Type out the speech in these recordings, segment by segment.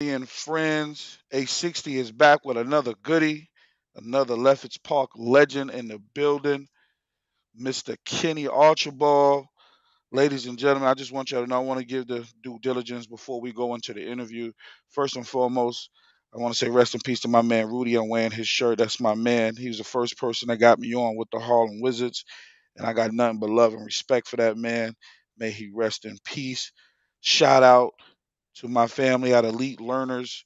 And friends, A60 is back with another goodie, another Lefferts Park legend in the building, Mr. Kenny Archibald. Ladies and gentlemen, I just want y'all to know I want to give the due diligence before we go into the interview. First and foremost, I want to say rest in peace to my man Rudy. I'm wearing his shirt. That's my man. He was the first person that got me on with the Harlem Wizards, and I got nothing but love and respect for that man. May he rest in peace. Shout out to my family at Elite Learners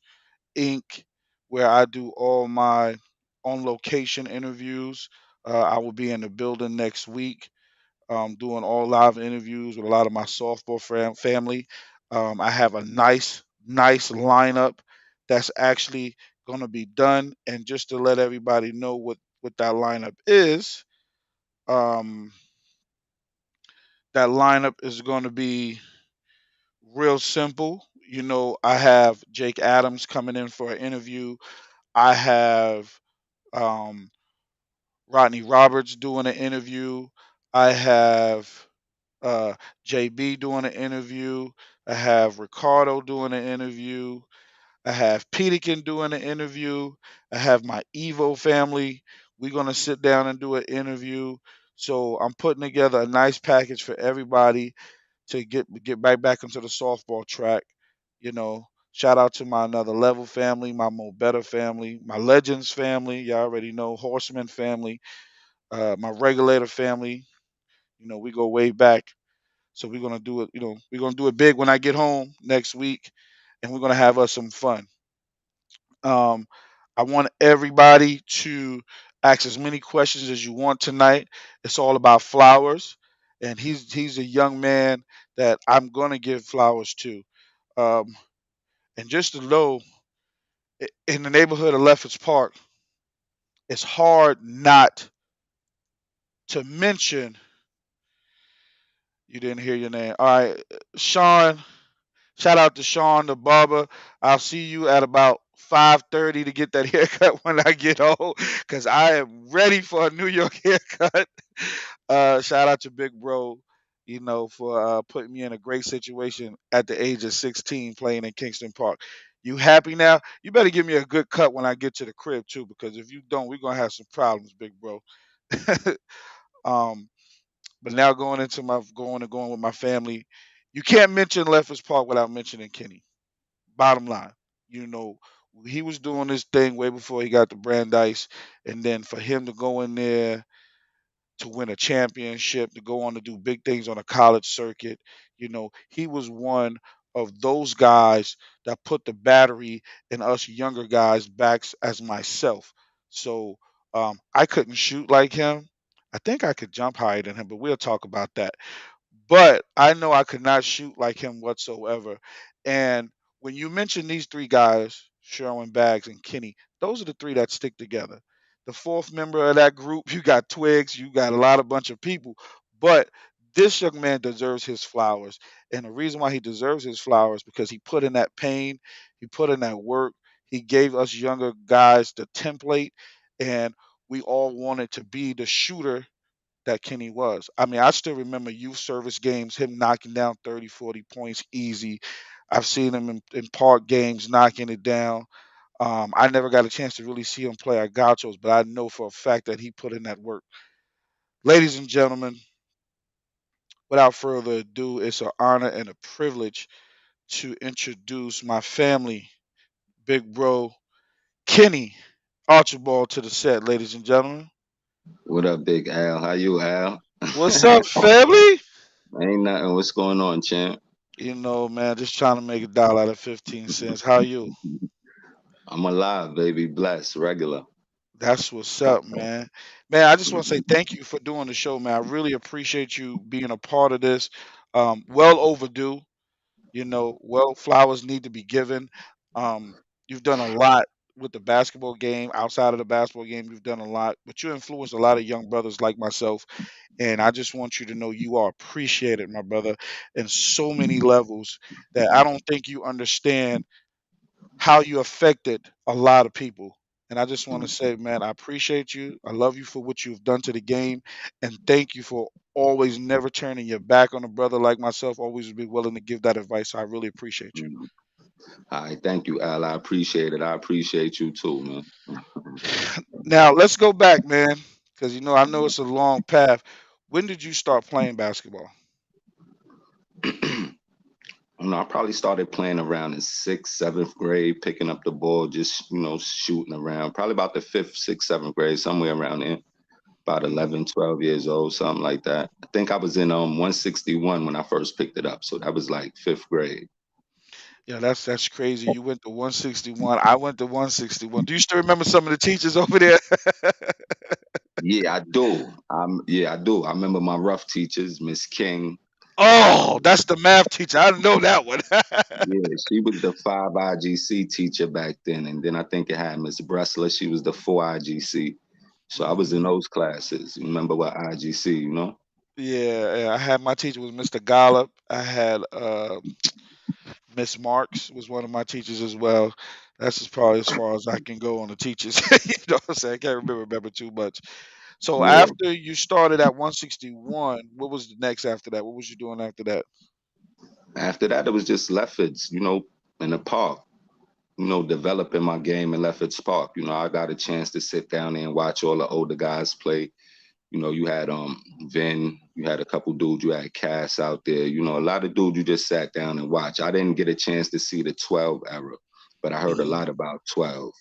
Inc., where I do all my on location interviews. I will be in the building next week, doing all live interviews with a lot of my softball family. I have a nice lineup that's actually going to be done. And just to let everybody know what that lineup is, um, that lineup is going to be real simple. I have Jake Adams coming in for an interview. I have um, Rodney Roberts doing an interview. I have JB doing an interview. I have Ricardo doing an interview. I have Peterkin doing an interview. I have my Evo family. We're gonna sit down and do an interview. So I'm putting together a nice package for everybody to get right back into the softball track. Shout out to my Another Level family, my Mo Better family, my Legends family. Y'all already know Horseman family, my Regulator family. We go way back. So we're gonna do it. We're gonna do it big when I get home next week, and we're gonna have us some fun. Um, I want everybody to ask as many questions as you want tonight. It's all about flowers, and he's a young man that I'm gonna give flowers to. Um, and just to know, in the neighborhood of Lefferts Park, it's hard not to mention. You didn't hear your name. All right, Sean. Shout out to Sean the barber. I'll see you at about 5:30 to get that haircut when I get home, cause I am ready for a New York haircut. Shout out to Big Bro, for putting me in a great situation at the age of 16 playing in Kingston Park. You happy now? You better give me a good cut when I get to the crib too, because if you don't, we're gonna have some problems, Big Bro. um, but now going with my family, you can't mention Lefferts Park without mentioning Kenny. Bottom line, you know, he was doing this thing way before he got to Brandeis, and then for him to go in there to win a championship, to go on to do big things on a college circuit, he was one of those guys that put the battery in us younger guys' backs as myself. So I couldn't shoot like him. I think I could jump higher than him, but we'll talk about that. But I know I could not shoot like him whatsoever. And when you mention these three guys, Sherwin Baggs and Kenny, those are the three that stick together. The fourth member of that group, you got Twigs, you got a lot of bunch of people. But this young man deserves his flowers. And the reason why he deserves his flowers because he put in that pain, he put in that work, he gave us younger guys the template, and we all wanted to be the shooter that Kenny was. I mean, I still remember youth service games, him knocking down 30, 40 points easy. I've seen him in park games knocking it down. I never got a chance to really see him play at Gauchos, but I know for a fact that he put in that work. Ladies and gentlemen, without further ado, it's an honor and a privilege to introduce my family, big bro Kenny Archibald to the set, ladies and gentlemen. What up, Big Al? How you, Al? What's up, family? Ain't nothing. What's going on, champ? Man, just trying to make a dollar out of 15 cents. How you? I'm alive, baby. Blessed, regular. That's what's up, man. Man, I just want to say thank you for doing the show, man. I really appreciate you being a part of this. Well overdue. Well, flowers need to be given. You've done a lot with the basketball game. Outside of the basketball game, you've done a lot, but you influenced a lot of young brothers like myself. And I just want you to know you are appreciated, my brother, in so many levels that I don't think you understand how you affected a lot of people. And I just want to say, man, I appreciate you. I love you for what you've done to the game. And thank you for always never turning your back on a brother like myself, always be willing to give that advice. So I really appreciate you. All right, thank you, Al. I appreciate it. I appreciate you too, man. Now let's go back, man, because I know it's a long path. When did you start playing basketball? I probably started playing around in sixth, seventh grade, picking up the ball, just shooting around. Probably about the fifth, sixth, seventh grade, somewhere around there. About Hmm. 11, 12 years old, something like that. I think I was in 161 when I first picked it up, so that was like fifth grade. Yeah, that's crazy. You went to 161. I went to 161. Do you still remember some of the teachers over there? Yeah, I do. Yeah, I do. I remember my rough teachers, Miss King. Oh, that's the math teacher. I didn't know that one. Yeah, she was the five IGC teacher back then, and then I think it had Miss Bressler. She was the four IGC. So I was in Hmm. those classes. You remember what IGC? Yeah, I had my teacher was Mr. Gollop. I had Miss Marks was one of my teachers as well. That's just probably as far as I can go on the teachers. You know what I'm saying? I can't remember too much. So Yeah. after you started at 161, what was the next after that? What was you doing after that? After that, it was just Leffords, in the park. Developing my game in Lefferts Park. I got a chance to sit down there and watch all the older guys play. You had Vin, you had a couple dudes, you had Cass out there. A lot of dudes you just sat down and watched. I didn't get a chance to see the 12 era, but I heard a Hmm. lot about 12.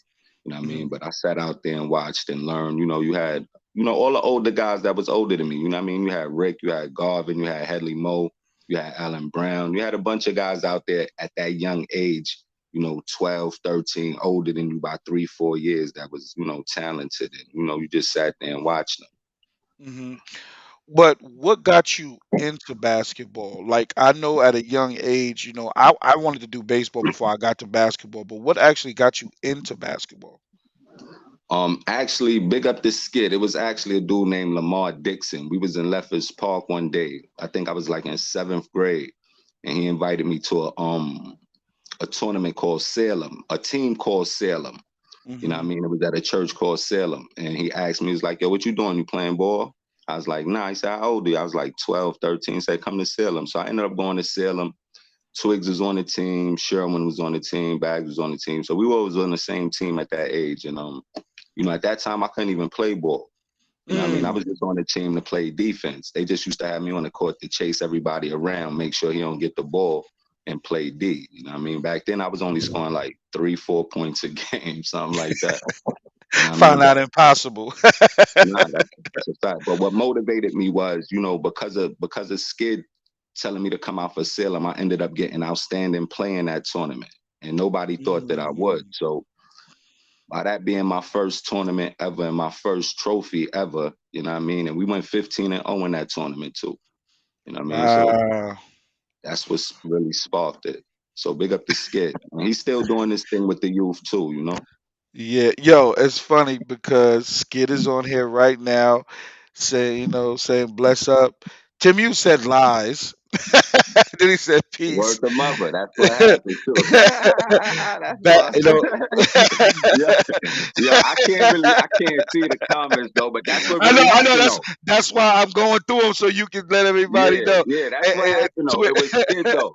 You know what I mean? Hmm. But I sat out there and watched and learned. You had, all the older guys that was older than me. You know what I mean? You had Rick, you had Garvin, you had Headley Moe, you had Alan Brown. You had a bunch of guys out there at that young age, 12, 13, older than you by 3, 4 years that was, talented. And, you just sat there and watched them. Hmm. But what got you into basketball? Like I know at a young age, I wanted to do baseball before I got to basketball, but what actually got you into basketball? Actually, big up this skid. It was actually a dude named Lamar Dixon. We was in Lefferts Park one day. I think I was like in seventh grade, and he invited me to a tournament called Salem, a team called Salem. You know what I Hmm. mean? It was at a church called Salem, and he asked me, he's like, "Yo, what you doing? You playing ball?" I was like, "Nah." He said, "How old are you?" I was like 12, 13. He said, "Come to Salem." So I ended up going to Salem. Twigs was on the team, Sharon was on the team, Bags was on the team. So we were always on the same team at that age. And at that time I couldn't even play ball. You know what I mean? I Mm. was just on the team to play defense. They just used to have me on the court to chase everybody around, make sure he don't get the ball and play D. You know what I mean? Back then I was only scoring like 3, 4 points a game, something like that. You know what I mean? Found But out impossible. nah, that's a fact. But what motivated me was, because of Skid telling me to come out for Salem, I ended up getting outstanding playing that tournament. And nobody thought that I would. Mm. So by that being my first tournament ever and my first trophy ever, you know what I mean? And we went 15-0 in that tournament too. You know what I mean? So Wow. that's what's really sparked it. So big up the Skid. And he's still doing this thing with the youth too. Yeah, yo, it's funny because Skid is on here right now saying bless up. Tim, you said lies. Then he said Word peace. to mother. That's what happened too. That's That, what. Yeah, yeah. I can't see the comments though, but that's what really I know. happened That's though. that's why I'm going through them so you can let everybody Yeah, know. yeah. That's And, what happened though. It was Skid and though.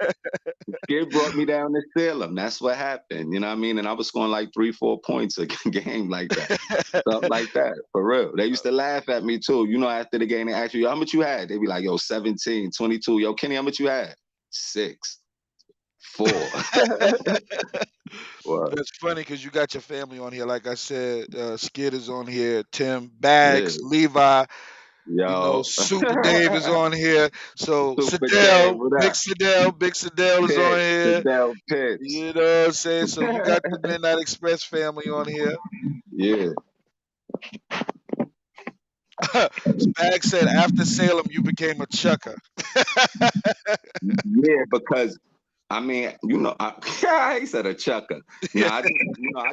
Skid brought me down to Salem. That's what happened. You know what I mean? And I was scoring like 3, 4 points a game like that. Stuff like that. For real. They used to laugh at me too. After the game, they ask you, how much you had? They be like, yo, 17, 22. Yo, Kenny, how much you had? 6, 4. What? It's funny because you got your family on here. Like I said, Skid is on here. Tim, Yeah. Bags, Levi. Yo. Super Dave is on here. So Super Dave, what up? Big Sadell is on Pitts, here. Fidel Pitts. You know what I'm saying? So you got the Midnight Express family on here. Yeah. Spag said after Salem you became a chucker. Yeah, because I mean, he said a chucker. No, I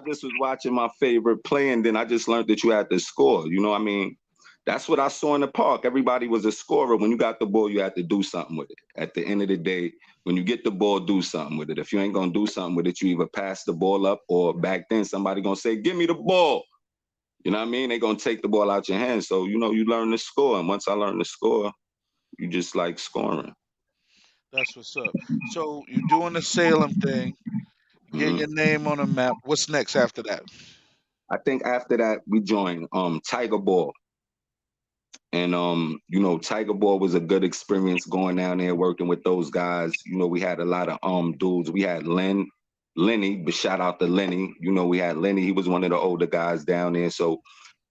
just was watching my favorite play, and then I just learned that you had to score. I mean, that's what I saw in the park. Everybody was a scorer. When you got the ball, you had to do something with it. At the end of the day, when you get the ball, do something with it. If you ain't gonna do something with it, you either pass the ball up, or back then somebody gonna say, "Give me the ball." You know what I mean? They gonna take the ball out your hands. So you learn to score, and once I learned to score, you just like scoring. That's what's up. So you're doing the Salem thing. Get Hmm. your name on the map. What's next after that? I think after that we joined Tiger Ball. And Tiger Ball was a good experience going down there working with those guys. We had a lot of dudes. We had Lenny, but shout out to Lenny. We had Lenny. He was one of the older guys down there. So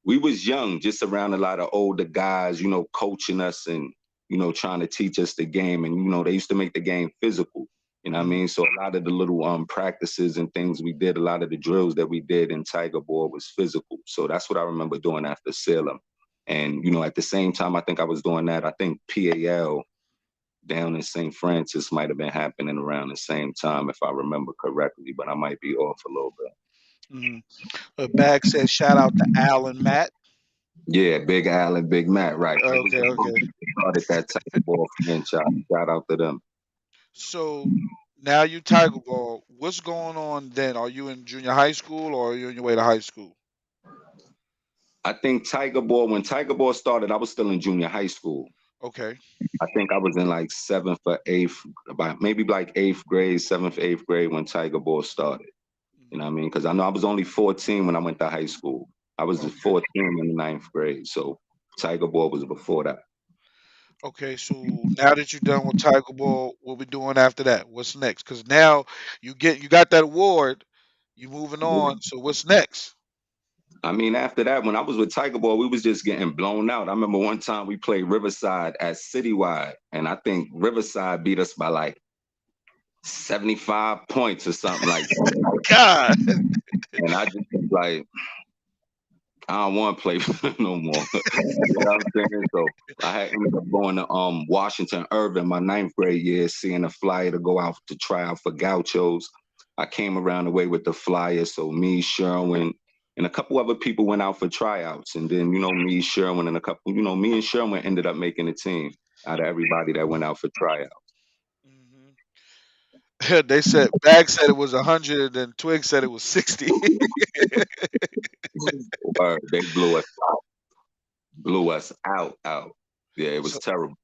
we was young, just around a lot of older guys, coaching us and trying to teach us the game. And they used to make the game physical. You know what I Mhm, mean? So a lot of the little practices and things we did, a lot of the drills that we did in Tiger Ball was physical. So that's what I remember doing after Salem. And at the same time, I think I was doing that. I think PAL down in St. Francis might have been happening around the same time, if I remember correctly, but I might be off a little bit. mhm. Bag says shout out to Al and Matt. Yeah, Big Al and Big Matt, right? They was Okay, the okay. folks that started that type of ball franchise. Shout out to them. So now you Tiger Ball. What's going on then? Are you in junior high school or are you on your way to high school? I think when Tiger Ball started, I was still in junior high school. Okay. I think I was in like seventh or eighth, about maybe like eighth grade, seventh, eighth grade when Tiger Ball started. You know what I Mhm. mean? Because I know I was only 14 when I went to high school. I was Okay. 14 in the ninth grade. So Tiger Ball was before that. Okay. So now that you're done with Tiger Ball, what we doing after that? What's next? Because now you got that award. You moving on. So what's next? I mean, after that, when I was with Tiger Ball, we was just getting blown out. I remember one time we played Riverside at Citywide, and I think Riverside beat us by like 75 points or something like that. God. And I just was like, I don't want to play no more. You know what I'm saying? So I had ended up going to Washington Irving my ninth grade year, seeing a flyer to go out to try out for Gauchos. I came around the way with the flyer. So me, Sherwin, and a couple other people went out for tryouts. And then, me, Sherwin, and a couple, me and Sherwin ended up making the team out of everybody that went out for tryouts. Mhm. They said Bag said it was 100 and Twig said it was 60. Word, they blew us out. Yeah, it was so terrible.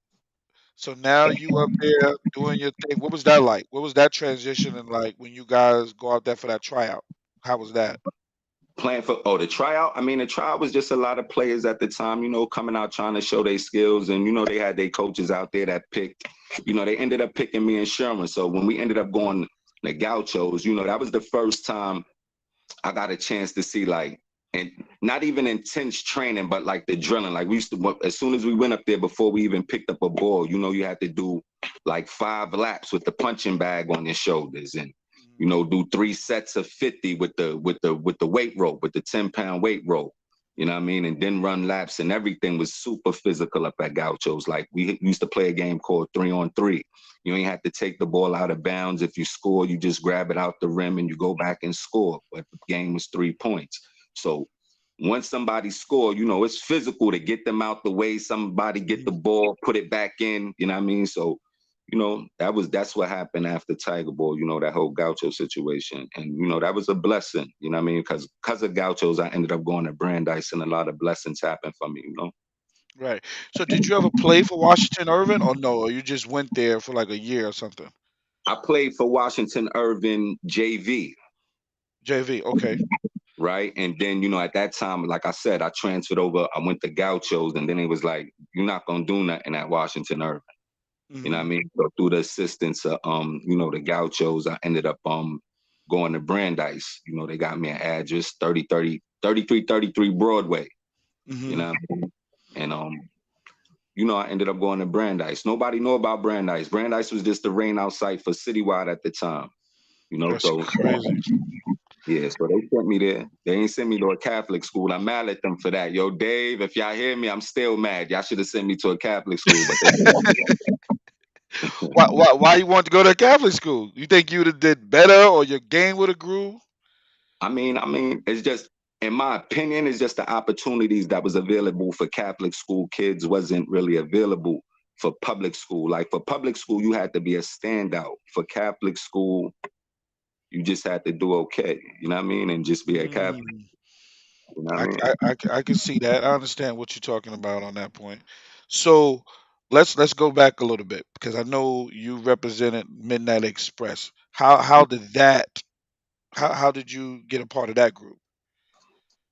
so now you up there doing your thing. What was that like? What was that transition and like when you guys go out there for that tryout? How was that? Playing for the tryout. I mean, the tryout was just a lot of players at the time, coming out trying to show their skills, and they had their coaches out there that picked. They ended up picking me and Sharon. So when we ended up going to Gauchos, that was the first time I got a chance to see like, and not even intense training, but like the drilling. Like we used to, as soon as we went up there, before we even picked up a ball, you had to do like 5 laps with the punching bag on your shoulders, and Mhm, do 3 sets of 50 with the weight rope, with the 10-pound weight rope. You know what I mean? And then run laps, and everything was super physical up at Gauchos. Like we used to play a game called 3-on-3. You ain't have to take the ball out of bounds. If you score, you just grab it out the rim and you go back and score. But the game was 3 points. So once somebody score, it's physical to get them out the way. Somebody get the mhm. ball, put it back in. You know what I mean? So, that's what happened after Tiger Ball, that whole Gaucho situation. And, that was a blessing, you know what I mean? Because of Gauchos, I ended up going to Brandeis and a lot of blessings happened for me. Right. So did you ever play for Washington Irving or no? Or you just went there for like a year or something? I played for Washington Irving JV. JV. Okay. Right. And then, at that time, like I said, I transferred over. I went to Gauchos, and then it was like, you're not gonna do nothing at Washington Irving. You know what I Mhm. mean? So through the assistance of the Gauchos, I ended up going to Brandeis. They got me an address, 3333 Broadway, you Mhm. know what I mean? And I ended up going to Brandeis. Nobody knew about Brandeis. Brandeis was just the rain out site for Citywide at the time, That's so crazy. yeah, so they sent me there. They ain't sent me to a Catholic school. I'm mad at them for that. Yo, Dave, if y'all hear me, I'm still mad. Y'all should have sent me to a Catholic school, but they Why you want to go to a Catholic school? You think you'd have did better or your game would have grew? I mean, it's just, in my opinion, it's just the opportunities that was available for Catholic school kids wasn't really available for public school. Like for public school, you had to be a standout. For Catholic school, you just had to do okay. You know what I mean? And just be a Catholic. Mm. You know what I mean? I can see that. I understand what you're talking about on that point. So let's go back a little bit because I know you represented Midnight Express. How did that? How did you get a part of that group?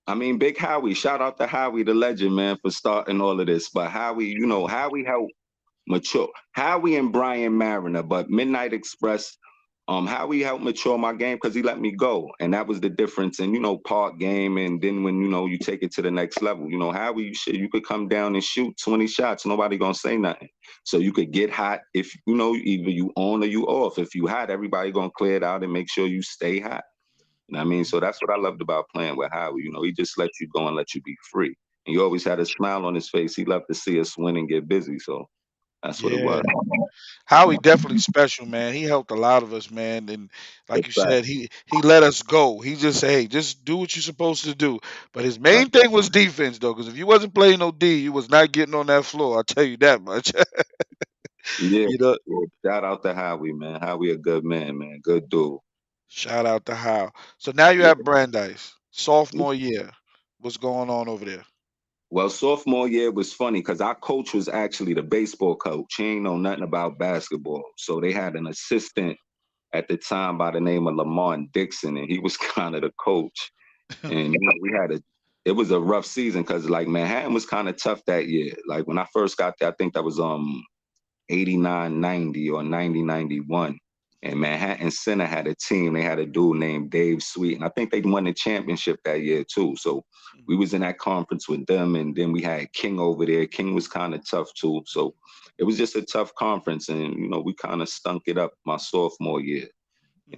I mean, Big Howie, shout out to Howie, the legend, man, for starting all of this. But Howie, Howie helped mature. Howie and Brian Mariner, but Midnight Express, Howie helped mature my game because he let me go. And that was the difference in, park game. And then when, you take it to the next level, Howie, you could come down and shoot 20 shots. Nobody gonna say nothing. So you could get hot if, either you on or you off. If you hot, everybody gonna clear it out and make sure you stay hot. You know what I mean? So that's what I loved about playing with Howie. He just let you go and let you be free. And he always had a smile on his face. He loved to see us win and get busy. So that's what it Yeah. was. Howie definitely special, man. He helped a lot of us, man. And like It's you fact. said, he let us go. He just said, hey, just do what you're supposed to do. But his Yep. main thing was defense, though, because if you wasn't playing no D, you was not getting on that floor. I'll tell you that much. Yeah. you know. Yeah. Shout out to Howie, man. Howie a good man. Good dude. Shout out to How. So now you Yeah. have Brandeis, sophomore year. What's going on over there? Well, sophomore year was funny because our coach was actually the baseball coach. He ain't know nothing about basketball. So they had an assistant at the time by the name of Lamont Dixon, and he was kind of the coach. And it was a rough season because like Manhattan was kind of tough that year. Like when I first got there, I think that was 89, 90 or 90, 91. And Manhattan Center had a team. They had a dude named Dave Sweet. And I think they won the championship that year too. So we was in that conference with them. And then we had King over there. King was kind of tough too. So it was just a tough conference. And, we kind of stunk it up my sophomore year.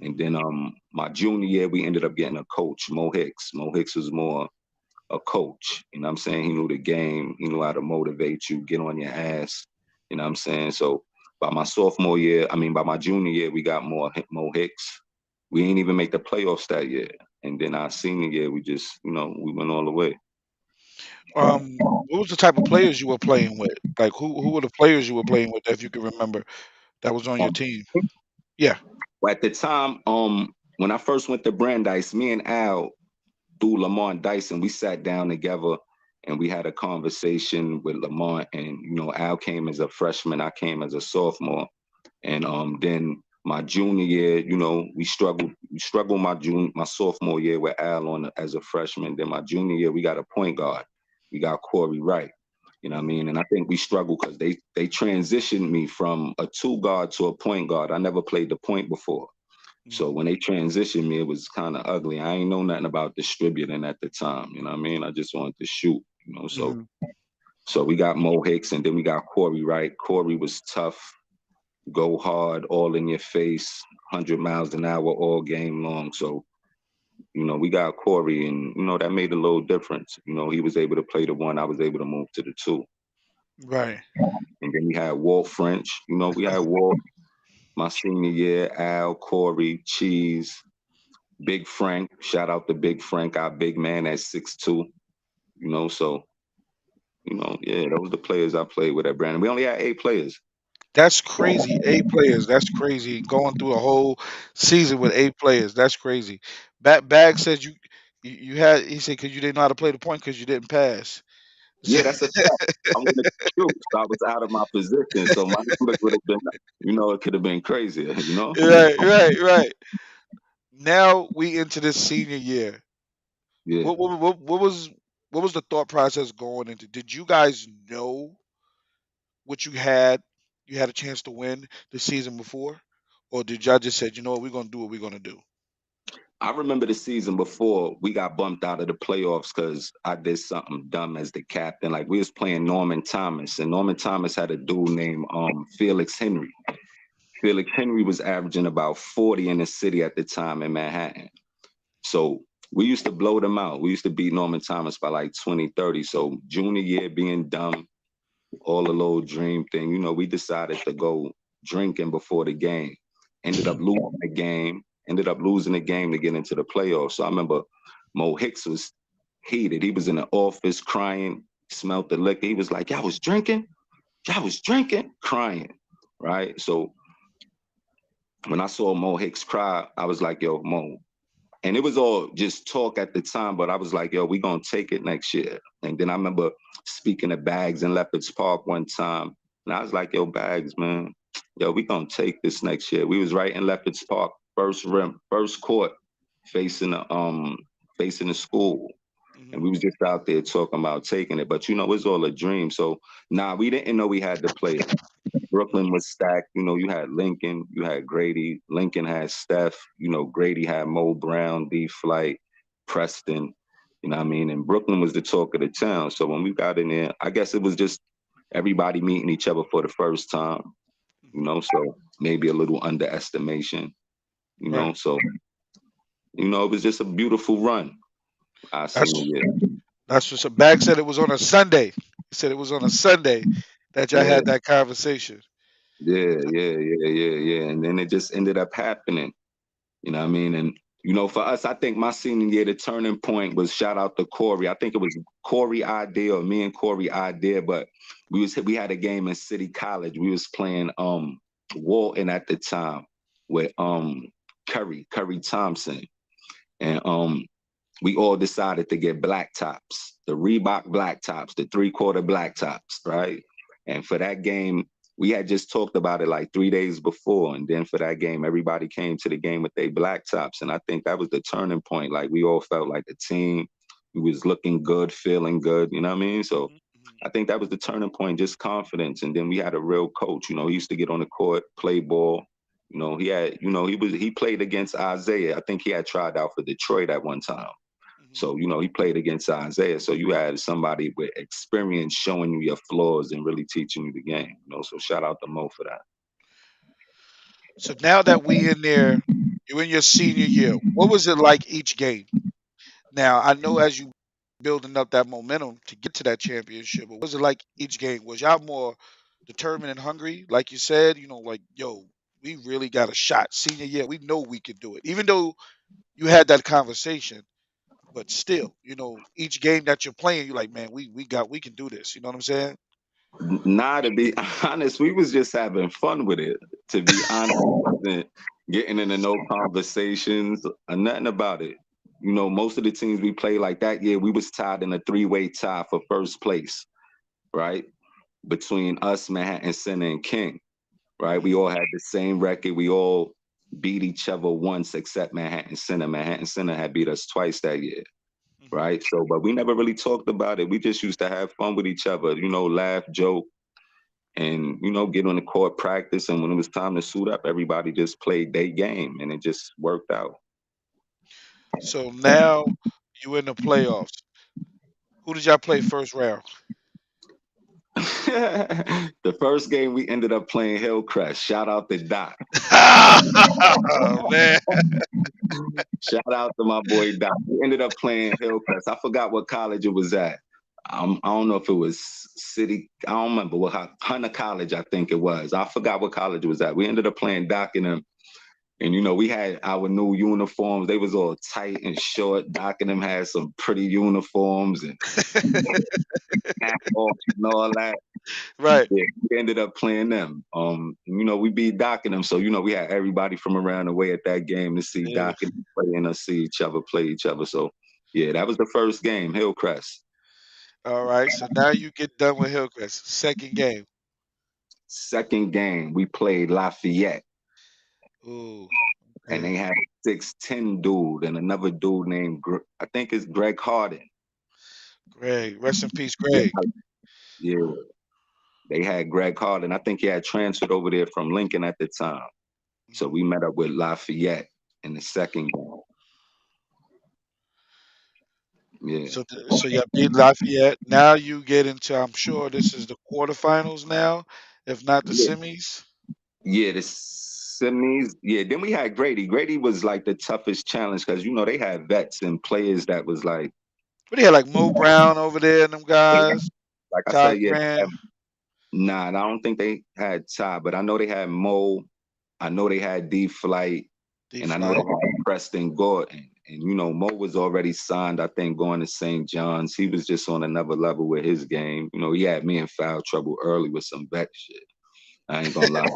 And Mhm. then my junior year, we ended up getting a coach, Mo Hicks. Mo Hicks was more a coach. You know what I'm saying? He knew the game. He knew how to motivate you, get on your ass. You know what I'm saying? So by my junior year, we got Mo Hicks. We ain't even make the playoffs that year. And then our senior year, we just, we went all the way. What was the type of players you were playing with? Like who were the players you were playing with, if you can remember, that was on your Um, team? Yeah. at the time, when I first went to Brandeis, me and Al through Lamont Dyson, we sat down together and we had a conversation with Lamont. And Al came as a freshman, I came as a sophomore. And then my junior year, we struggled. We struggled my sophomore year with Al on as a freshman. Then my junior year, we got a point guard. We got Corey Wright. You know what I Mhm. mean? And I think we struggled because they transitioned me from a two guard to a point guard. I never played the point before. So Mhm. when they transitioned me, it was kind of ugly. I ain't know nothing about distributing at the time. You know what I mean? I just wanted to shoot. Mhm. So we got Mo Hicks and then we got Corey Wright. Corey was tough, go hard, all in your face, 100 miles an hour all game long. So, we got Corey and, that made a little difference. He was able to play the one, I was able to move to the two. Right. And then we had Walt French. We had Walt my senior year, Al, Corey, Cheese, Big Frank. Shout out to Big Frank, our big man at 6'2". So, yeah, those were the players I played with at Brandon. We only had 8 players. That's crazy. 8 players. That's crazy. Going through a whole season with 8 players. That's crazy. Bag says you had. He said because you didn't know how to play the point because you didn't pass. Yeah, that's a fact. I wanted to shoot, so I was out of my position. So my numbers would have been, it could have been crazier. Right. Right. Right. Now we into this senior year. Yeah. What was the thought process going into? Did you guys know what you had? You had a chance to win the season before, or did y'all just said, you know what, we're gonna do what we're gonna do? I remember the season before we got bumped out of the playoffs because I did something dumb as the captain. Like we was playing Norman Thomas, and Norman Thomas had a dude named Felix Henry. Felix Henry was averaging about 40 in the city at the time in Manhattan. So we used to blow them out. We used to beat Norman Thomas by like 20, 30. So junior year being dumb, all the little dream thing, we decided to go drinking before the game. Ended up losing the game to get into the playoffs. So I remember Mo Hicks was heated. He was in the office crying, smelled the liquor. He was like, y'all was drinking, crying. Right. So when I saw Mo Hicks cry, I was like, yo, Mo. And it was all just talk at the time, but I was like, yo, we gonna take it next year. And then I remember speaking of Bags in Leopards Park one time. And I was like, yo, Bags, man, yo, we gonna take this next year. We was right in Leopards Park, first rim, first court. facing the school. And Hmm. we was just out there talking about taking it. But it's all a dream. So we didn't know we had to play. Brooklyn was stacked. You had Lincoln, you had Grady. Lincoln had Steph. Grady had Mo Brown, D Flight, Preston. You know what I mean? And Brooklyn was the talk of the town. So when we got in there, I guess it was just everybody meeting each other for the first time. Hmm. So maybe a little underestimation. Right. So it was just a beautiful run. I seen That's it. that's what some Bag said. It was on a Sunday. He said it was on a Sunday that y'all Yeah, had that conversation. yeah, yeah, yeah, yeah, yeah. And then it just ended up happening. You know what I mean? And for us, I think my senior year, the turning point was shout out to Corey. I think it was Corey idea or me and Corey idea, but we had a game in City College. We was playing Walton at the time with Curry Thompson. And we all decided to get black tops, the Reebok black tops, the 3/4 black tops, right? And for that game, we had just talked about it like 3 days before. And then for that game, everybody came to the game with their black tops. And I think that was the turning point. Like we all felt like a team. We was looking good, feeling good, you know what I mean? So Hmm. I think that was the turning point, just confidence. And then we had a real coach. He used to get on the court, play ball. He played against Isaiah. I think he had tried out for Detroit at one time. Hmm. So, he played against Isaiah. So you had somebody with experience showing you your flaws and really teaching you the game. So shout out to Mo for that. So now that we in there, you're in your senior year. What was it like each game? Now I know as you building up that momentum to get to that championship, but what was it like each game? Was y'all more determined and hungry, like you said? Like yo, we really got a shot. Senior year, we know we could do it. Even though you had that conversation, but still, each game that you're playing, you're like, man, we can do this. You know what I'm saying? Nah, to be honest, we was just having fun with it. To be honest, wasn't getting into no conversations or nothing about it. Most of the teams we played like that year, we was tied in a three-way tie for first place, right? Between us, Manhattan Center, and King. Right? We Hmm. all had the same record. We all beat each other once except Manhattan Center. Manhattan Center had beat us twice that year. Hmm. Right. So, but we never really talked about it. We just used to have fun with each other, laugh, joke, and, get on the court, practice. And when it was time to suit up, everybody just played their game and it just worked out. So now you in the playoffs. Who did y'all play first round? The first game we ended up playing Hillcrest. Shout out to Doc. Oh, man. Shout out to my boy Doc. We ended up playing Hillcrest. I forgot what college it was at. I don't know if it was City. I don't remember what Hunter College. I think it was. I forgot what college it was at. We ended up playing Doc and them, and we had our new uniforms. They was all tight and short. Doc and them had some pretty uniforms and off and all that. Right. Yeah, we ended up playing them. We beat Doc and them, so we had everybody from around the way at that game to see Yeah. Doc and them play and us see each other play each other. So yeah, that was the first game, Hillcrest. All right. So now you get done with Hillcrest. Second game. Second game, we played Lafayette, Ooh. and they Okay. had a 6'10" dude and another dude named I think it's Greg Harden. Greg. Rest in peace, Yeah, Greg. yeah. They had Greg Harden. I think he had transferred over there from Lincoln at the time. So Mhm. we met up with Lafayette in the second game. Yeah. So you beat Lafayette. Now you get into, I'm sure this is the quarterfinals now, if not the Yeah. semis. Yeah, the semis. Yeah, then we had Grady. Grady was like the toughest challenge because they had vets and players that was like, But they had like Mo Brown over there and them guys. like I Todd said, yeah. Graham. Nah, I don't think they had Ty, but I know they had Mo. I know they had D Flight, D and I know they Flight. had Preston Gordon. And Mo was already signed, I think, going to St. John's. He was just on another level with his game. He had me in foul trouble early with some vet shit. I ain't gonna lie.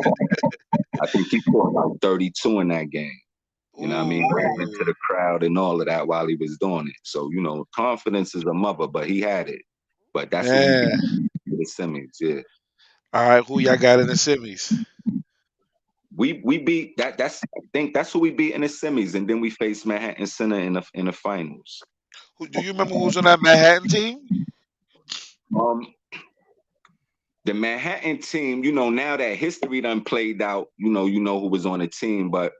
I think he scored about 32 in that game. You know what I mean? Ran into Ooh. the crowd and all of that while he was doing it. So, confidence is a mother, but he had it. But that's who we beat Man. in the semis, yeah. All right. Who y'all got in the semis? we beat that. I think that's who we beat in the semis, and then we faced Manhattan Center in the finals. Do you remember who was on that Manhattan team? Um, the Manhattan team, now that history done played out, you know who was on the team, but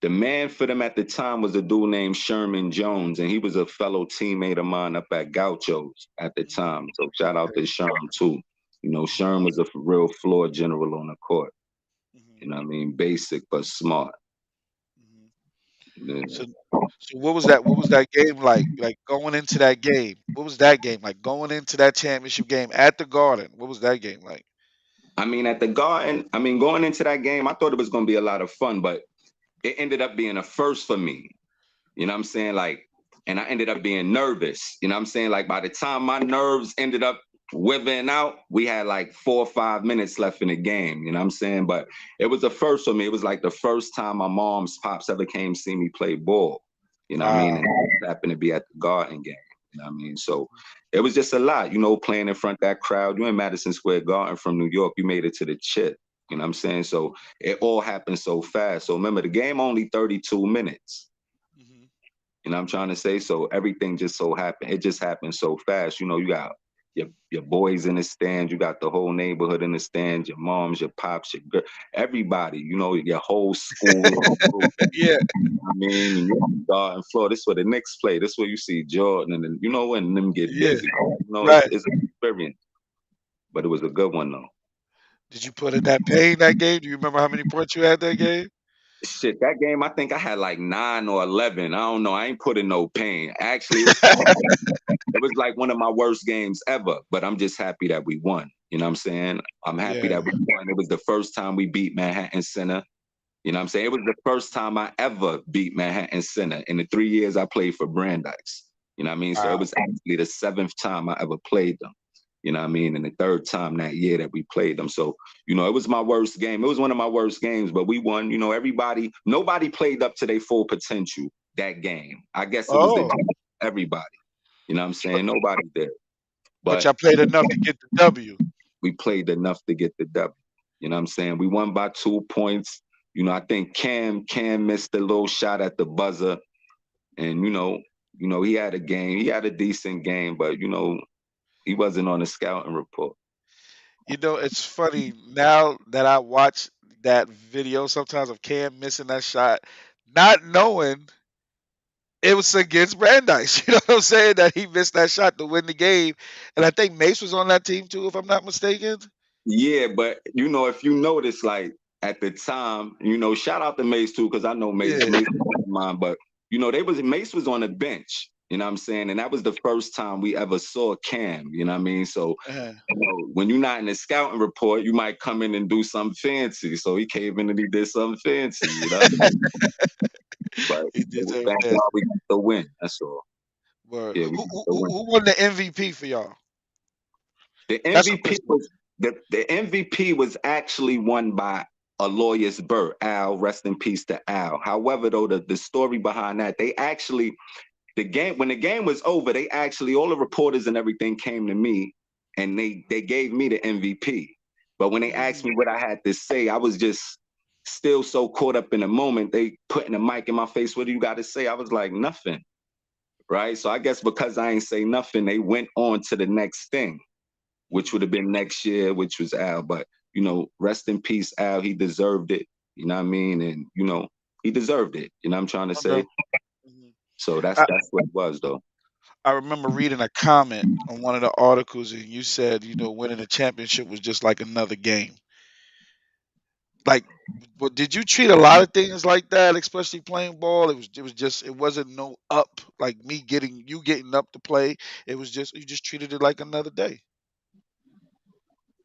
the man for them at the time was a dude named Sherman Jones, and he was a fellow teammate of mine up at Gauchos at the time. So shout out to Sherman too. Sherman was a real floor general on the court. Mm-hmm. You know what I mean? Basic but smart. Mm-hmm. Yeah. So, so what was that? What was that game like? Like going into that game, what was that game like? Going into that championship game at the Garden, what was that game like? I mean, at the Garden, going into that game, I thought it was going to be a lot of fun, but it ended up being a first for me. You know what I'm saying? Like, and I ended up being nervous. You know what I'm saying? Like, by the time my nerves ended up withering out, we had like 4 or 5 minutes left in the game. You know what I'm saying? But it was a first for me. It was like the first time my mom's pops ever came see me play ball. You know what I mean? Wow. And it happened to be at the Garden game. You know what I mean? So it was just a lot, playing in front of that crowd. You in Madison Square Garden from New York, you made it to the chip. You know what I'm saying? So it all happened so fast. So remember, the game only 32 minutes. Mm-hmm. You know what I'm trying to say? So everything just so happened. It just happened so fast. You got your boys in the stands. You got the whole neighborhood in the stands. Your moms, your pops, your girl, everybody. Your whole school. Yeah. I mean, and you're Garden floor. This is where the Knicks play. This is where you see Jordan, and then when them get Yeah. busy. Right. It's an experience, but it was a good one though. Did you put in that pain that game? Do you remember how many points you had that game? Shit, that game, I think I had like 9 or 11. I don't know. I ain't put in no pain. Actually, it was like one of my worst games ever, but I'm just happy that we won. You know what I'm saying? I'm happy Yeah. that we won. It was the first time we beat Manhattan Center. You know what I'm saying? It was the first time I ever beat Manhattan Center in the 3 years I played for Brandeis. You know what I mean? So it Wow. was actually the seventh time I ever played them. You know what I mean? And the third time that year that we played them. So, it was my worst game. It was one of my worst games, but we won. Nobody played up to their full potential that game. I guess it was Oh, everybody. You know what I'm but, saying? Nobody did. but But y'all played enough to get the W. we played enough to get the W. You know what I'm saying? We won by 2 points. I think Cam missed a little shot at the buzzer. And he had a game. He had a decent game, but he wasn't on the scouting report. It's funny now that I watch that video sometimes of Cam missing that shot, not knowing it was against Brandeis. You know what I'm saying? That he missed that shot to win the game. And I think Mace was on that team too, if I'm not mistaken. Yeah, but if you notice, like at the time, shout out to Mace too, because I know Mace, Yeah. Mace was mine, but Mace was on the bench, you know what I'm saying? And that was the first time we ever saw Cam, you know what I mean? So Uh-huh. when you're not in the scouting report, you might come in and do something fancy. So he came in and he did something fancy. But He did that thank fast. God we got the win. That's all. Word. Yeah, we Who, got who, the who win. who won the MVP for y'all? The That's a MVP question. was the MVP was actually won by Aloysius Burt. Al, rest in peace to Al. However, though, the story behind that, they actually when the game was over, they actually all the reporters and everything came to me and they gave me the MVP. But when they asked Mm. me what I had to say, I was just still so caught up in the moment. They putting a mic in my face. What do you got to say? I was like, nothing. Right. So I guess because I ain't say nothing, they went on to the next thing, which would Mm. have been next year, which was Al. But, rest in peace, Al. He deserved it. You know what I mean? And, he deserved it. You know what I'm trying to Okay. say? Mhm. So that's I, what it was, though. I remember reading a comment on one of the articles, and you said, winning a championship was just like another game. Like, but did you treat a lot of things like that, especially playing ball? It wasn't no up like me getting you getting up to play. It was just you just treated it like another day.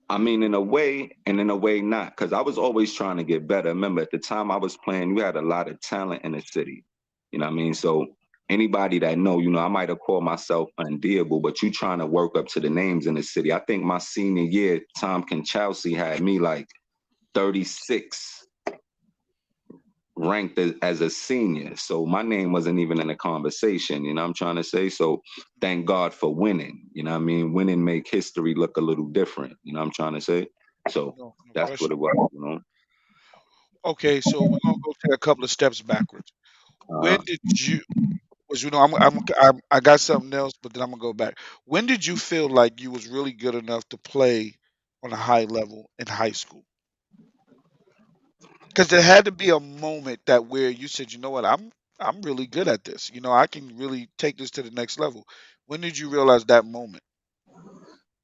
I mean, in a way, and in a way not, because I was always trying to get better. Remember, at the time I was playing, you had a lot of talent in the city. You know what I mean? So anybody that know, I might have called myself undeable, but you trying to work up to the names in the city. I think my senior year, Tom Conchelsea had me like 36 ranked as a senior. So my name wasn't even in the conversation, you know what I'm trying to say? So thank God for winning. You know what I mean? Winning make history look a little different. You know what I'm trying to say? So No that's what question. it was. Okay, so we're gonna go take a couple of steps backwards. Uh, When did you? Was I got something else, but then I'm gonna go back. When did you feel like you was really good enough to play on a high level in high school? Because there had to be a moment that where you said, you know what, I'm really good at this. You know, I can really take this to the next level. When did you realize that moment?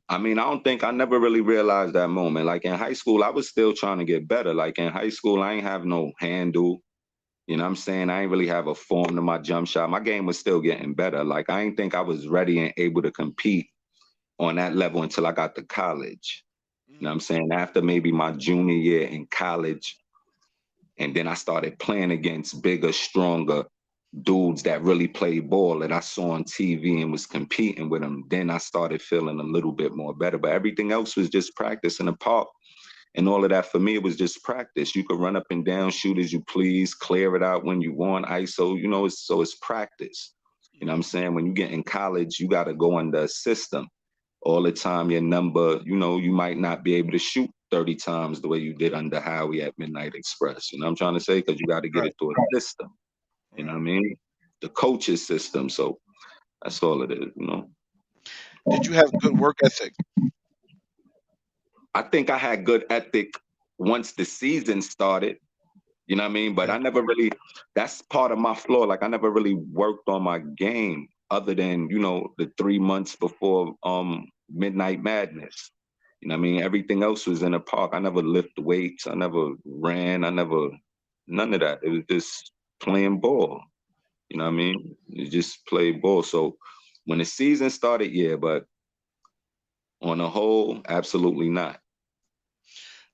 I mean, I don't think I never really realized that moment. Like in high school, I was still trying to get better. Like in high school, I ain't have no handle. You know what I'm saying? I ain't really have a form to my jump shot. My game was still getting better. Like I ain't think I was ready and able to compete on that level until I got to college. You know what I'm Mhm. saying? After maybe my junior year in college, and then I started playing against bigger, stronger dudes that really played ball that I saw on TV and was competing with them. Then I started feeling a little bit more better. But everything else was just practice in the park. And all of that for me, it was just practice. You could run up and down, shoot as you please, clear it out when you want, ISO, so it's practice. You know what I'm Mhm. saying? When you get in college, you got to go under a system all the time. Your number, you might not be able to shoot 30 times the way you did under Howie at Midnight Express. You know what I'm trying to say? Because you got to get Right, it through a system. You know what right. I mean? The coaches system. So that's all it is. Did you have good work ethic? I think I had good ethic once the season started. You know what I mean? But Okay. I never really, that's part of my flaw. Like I never really worked on my game other than, the 3 months before Midnight Madness. You know what I mean? Everything else was in the park. I never lifted weights. I never ran. None of that. It was just playing ball. You know what I mean? You just play ball. So when the season started, yeah, but on the whole, absolutely not.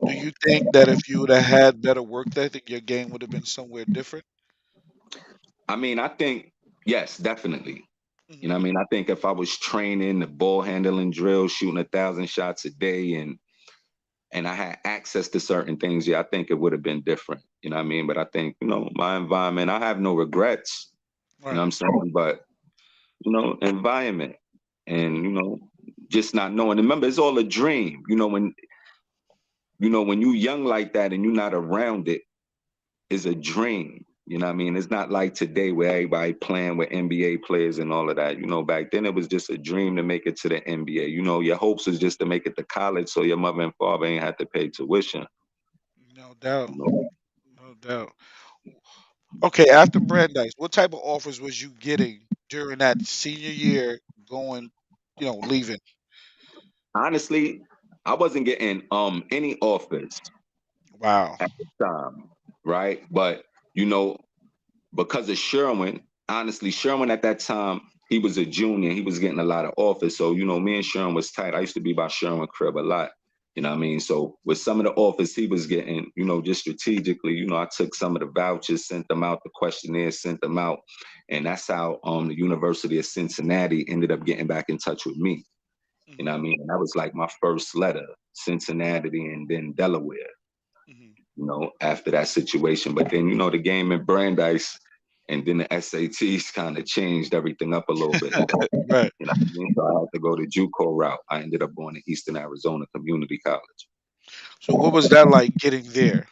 Do you think that if you would have had better work ethic, your game would have been somewhere different? I mean, I think, yes, definitely. You know Mhm. what I mean? I think if I was training the ball handling drill, shooting 1,000 shots a day and I had access to certain things, yeah, I think it would have been different. You know what I mean? But I think, my environment, I have no regrets. You know what Right. I'm saying? But, environment and, just not knowing. Remember, it's all a dream. When you young like that and you're not around it, is a dream. You know what I mean? It's not like today where everybody playing with NBA players and all of that. Back then it was just a dream to make it to the NBA. Your hopes was just to make it to college so your mother and father ain't had to pay tuition. No doubt. You know? No doubt. Okay, after Brandeis, what type of offers was you getting during that senior year going, leaving? Honestly, I wasn't getting any offers Wow. at the time, right? But you know, because of Sherwin, honestly, Sherwin at that time, he was a junior. He was getting a lot of offers. So, me and Sherwin was tight. I used to be by Sherwin crib a lot. You know what I mean? So with some of the offers he was getting, just strategically, I took some of the vouchers, sent them out, the questionnaires, sent them out. And that's how the University of Cincinnati ended up getting back in touch with me. You know what I Mhm. mean? And that was like my first letter, Cincinnati and then Delaware, Mhm. after that situation. But then, the game in Brandeis and then the SATs kind of changed everything up a little bit. Right. You know what I mean? So I had to go the JUCO route. I ended up going to Eastern Arizona Community College. So what was that like getting there?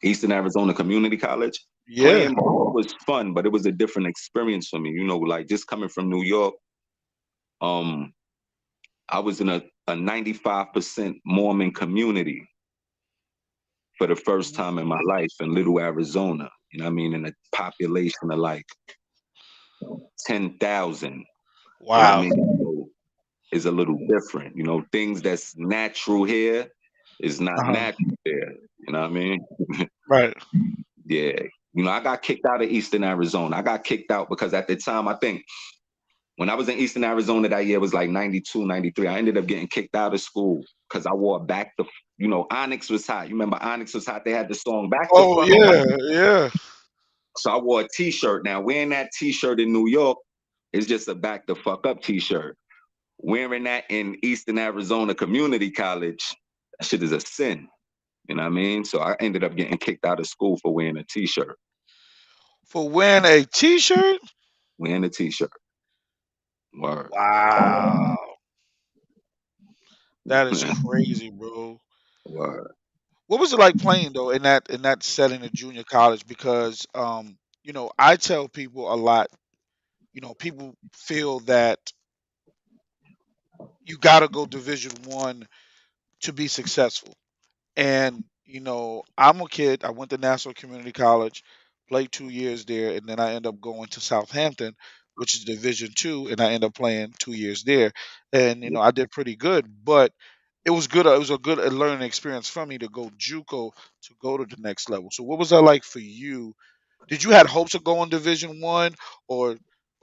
Eastern Arizona Community College, Yeah. playing ball was fun, but it was a different experience for me. Like just coming from New York, um, I was in a 95% Mormon community for the first Mhm. time in my life in Little Arizona. You know what I mean? In a population of like 10,000. You know what I Wow. mean? So is a little different. Things that's natural here is not Uh-huh. natural there. You know what I mean? Right. Yeah. I got kicked out of Eastern Arizona. I got kicked out because at the time, I think when I was in Eastern Arizona that year, it was like 92, 93. I ended up getting kicked out of school because I wore back the, Onyx was hot. You remember Onyx was hot? They had the song Back the Oh Fuck Up. yeah, yeah. So I wore a t-shirt. Now, wearing that t-shirt in New York is just a Back the Fuck Up t-shirt. Wearing that in Eastern Arizona Community College, that shit is a sin. You know what I mean? So I ended up getting kicked out of school for wearing a t-shirt. For wearing a t-shirt? Wearing a t-shirt. Word. Wow. That is crazy, bro. Word. What was it like playing though in that setting of junior college? Because I tell people a lot. People feel that you got to go Division 1 to be successful. And I'm a kid. I went to Nassau Community College, played 2 years there, and then I end up going to Southampton, which is Division 2, and I end up playing 2 years there. And I did pretty good, but it was good. It was a good learning experience for me to go JUCO to go to the next level. So, what was that like for you? Did you had hopes of going Division 1, or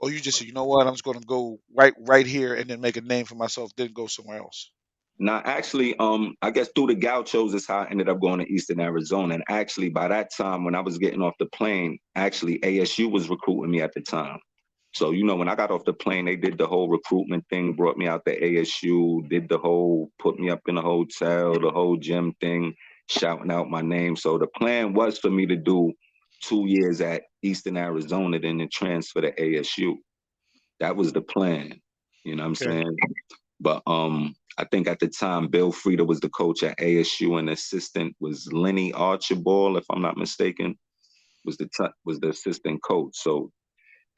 you just said, you know what, I'm just going to go right here and then make a name for myself, then go somewhere else? Now, actually, I guess through the Gauchos is how I ended up going to Eastern Arizona. And actually, by that time, when I was getting off the plane, actually ASU was recruiting me at the time. So, when I got off the plane, they did the whole recruitment thing, brought me out to ASU, did the whole, put me up in a hotel, the whole gym thing, shouting out my name. So the plan was for me to do 2 years at Eastern Arizona, then to transfer to ASU. That was the plan. You know what I'm Okay. saying? But I think at the time Bill Frieda was the coach at ASU, and the assistant was Lenny Archbold, if I'm not mistaken, was the assistant coach. So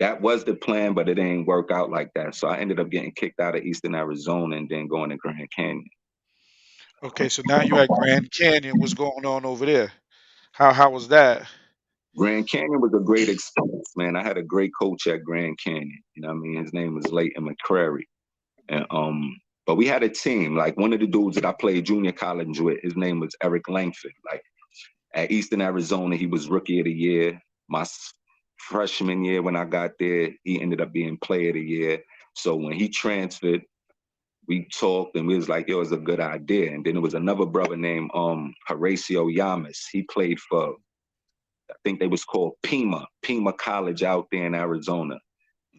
that was the plan, but it didn't work out like that. So I ended up getting kicked out of Eastern Arizona and then going to Grand Canyon. Okay, so now you're at Grand Canyon. What's going on over there? How was that? Grand Canyon was a great experience, man. I had a great coach at Grand Canyon. You know what I mean? His name was Leighton McCrary. And but we had a team. Like one of the dudes that I played junior college with, his name was Eric Langford. Like at Eastern Arizona, he was rookie of the year. My freshman year when I got there, he ended up being player of the year. So when he transferred, we talked and we was like, yo, it's a good idea. And then there was another brother named Horacio Yamas. He played for, I think they was called Pima College out there in Arizona.